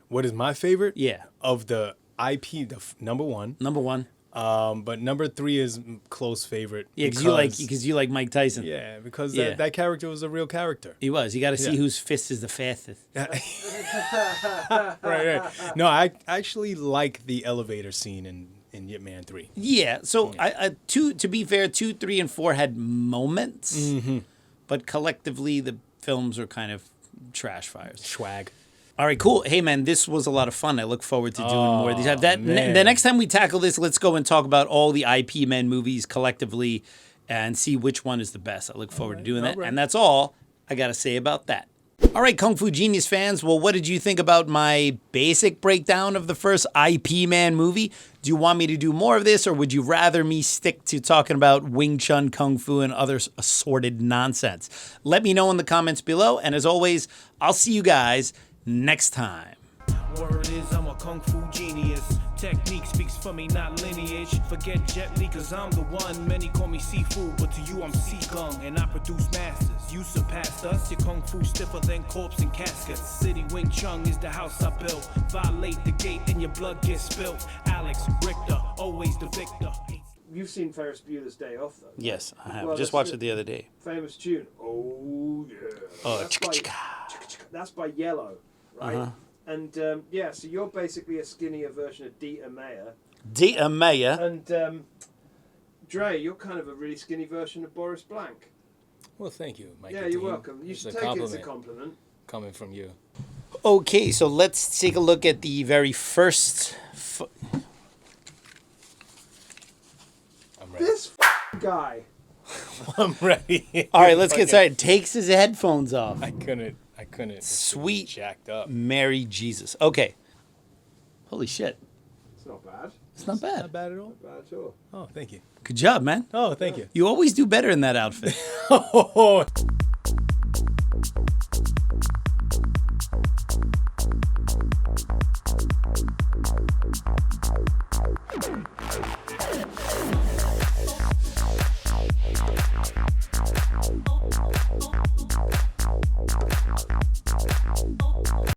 Speaker 2: What is my favorite?
Speaker 1: Yeah.
Speaker 2: Of the IP, number one.
Speaker 1: Number one.
Speaker 2: But number 3 is close favorite.
Speaker 1: Yeah, because you like Mike Tyson.
Speaker 2: Yeah, because that character was a real character.
Speaker 1: He was. You got to see whose fist is the fastest.
Speaker 2: Right. No, I actually like the elevator scene in Yip Man 3.
Speaker 1: Yeah. So to be fair, 2, 3, and 4 had moments, but collectively the films are kind of trash fires.
Speaker 2: Swag.
Speaker 1: All right, cool. Hey, man, this was a lot of fun. I look forward to doing more of these. The next time we tackle this, let's go and talk about all the IP Men movies collectively and see which one is the best. I look forward to doing that. Right. And that's all I got to say about that. All right, Kung Fu Genius fans. Well, what did you think about my basic breakdown of the first IP Man movie? Do you want me to do more of this, or would you rather me stick to talking about Wing Chun, Kung Fu, and other assorted nonsense? Let me know in the comments below. And as always, I'll see you guys next time.
Speaker 4: Word is I'm a kung fu genius. Technique speaks for me, not lineage. Forget Jet Li, cause I'm the one. Many call me seafood, but to you I'm Seagung, and I produce masters. You surpassed us, your kung fu stiffer than corpse and caskets. City Wing Chun is the house I built. Violate the gate and your blood gets spilt. Alex Richter, always the victor.
Speaker 5: You've seen Ferris Bueller's Day Off, though.
Speaker 1: Yes, I have. Just watched it the other day.
Speaker 5: Famous tune. Oh, yeah.
Speaker 1: Oh,
Speaker 5: that's by Yellow, right?
Speaker 1: Uh-huh.
Speaker 5: And, so you're basically a skinnier version of Dieter Mayer.
Speaker 1: Dieter Mayer?
Speaker 5: And, Dre, you're kind of a really skinny version of Boris Blank.
Speaker 2: Well, thank you, Mikey.
Speaker 5: Yeah, you're welcome. You should take it as a compliment.
Speaker 2: Coming from you.
Speaker 1: Okay, so let's take a look at the very first...
Speaker 2: I'm ready.
Speaker 5: This guy.
Speaker 2: I'm ready.
Speaker 1: All right, let's get started. Takes his headphones off.
Speaker 2: I couldn't.
Speaker 1: Sweet
Speaker 2: jacked up.
Speaker 1: Mary Jesus. Okay. Holy shit.
Speaker 5: It's not bad.
Speaker 1: It's not bad.
Speaker 2: Not bad at all.
Speaker 5: Not bad at all.
Speaker 2: Oh, thank you.
Speaker 1: Good job, man.
Speaker 2: Oh, thank you.
Speaker 1: You always do better in that outfit.
Speaker 2: Oh.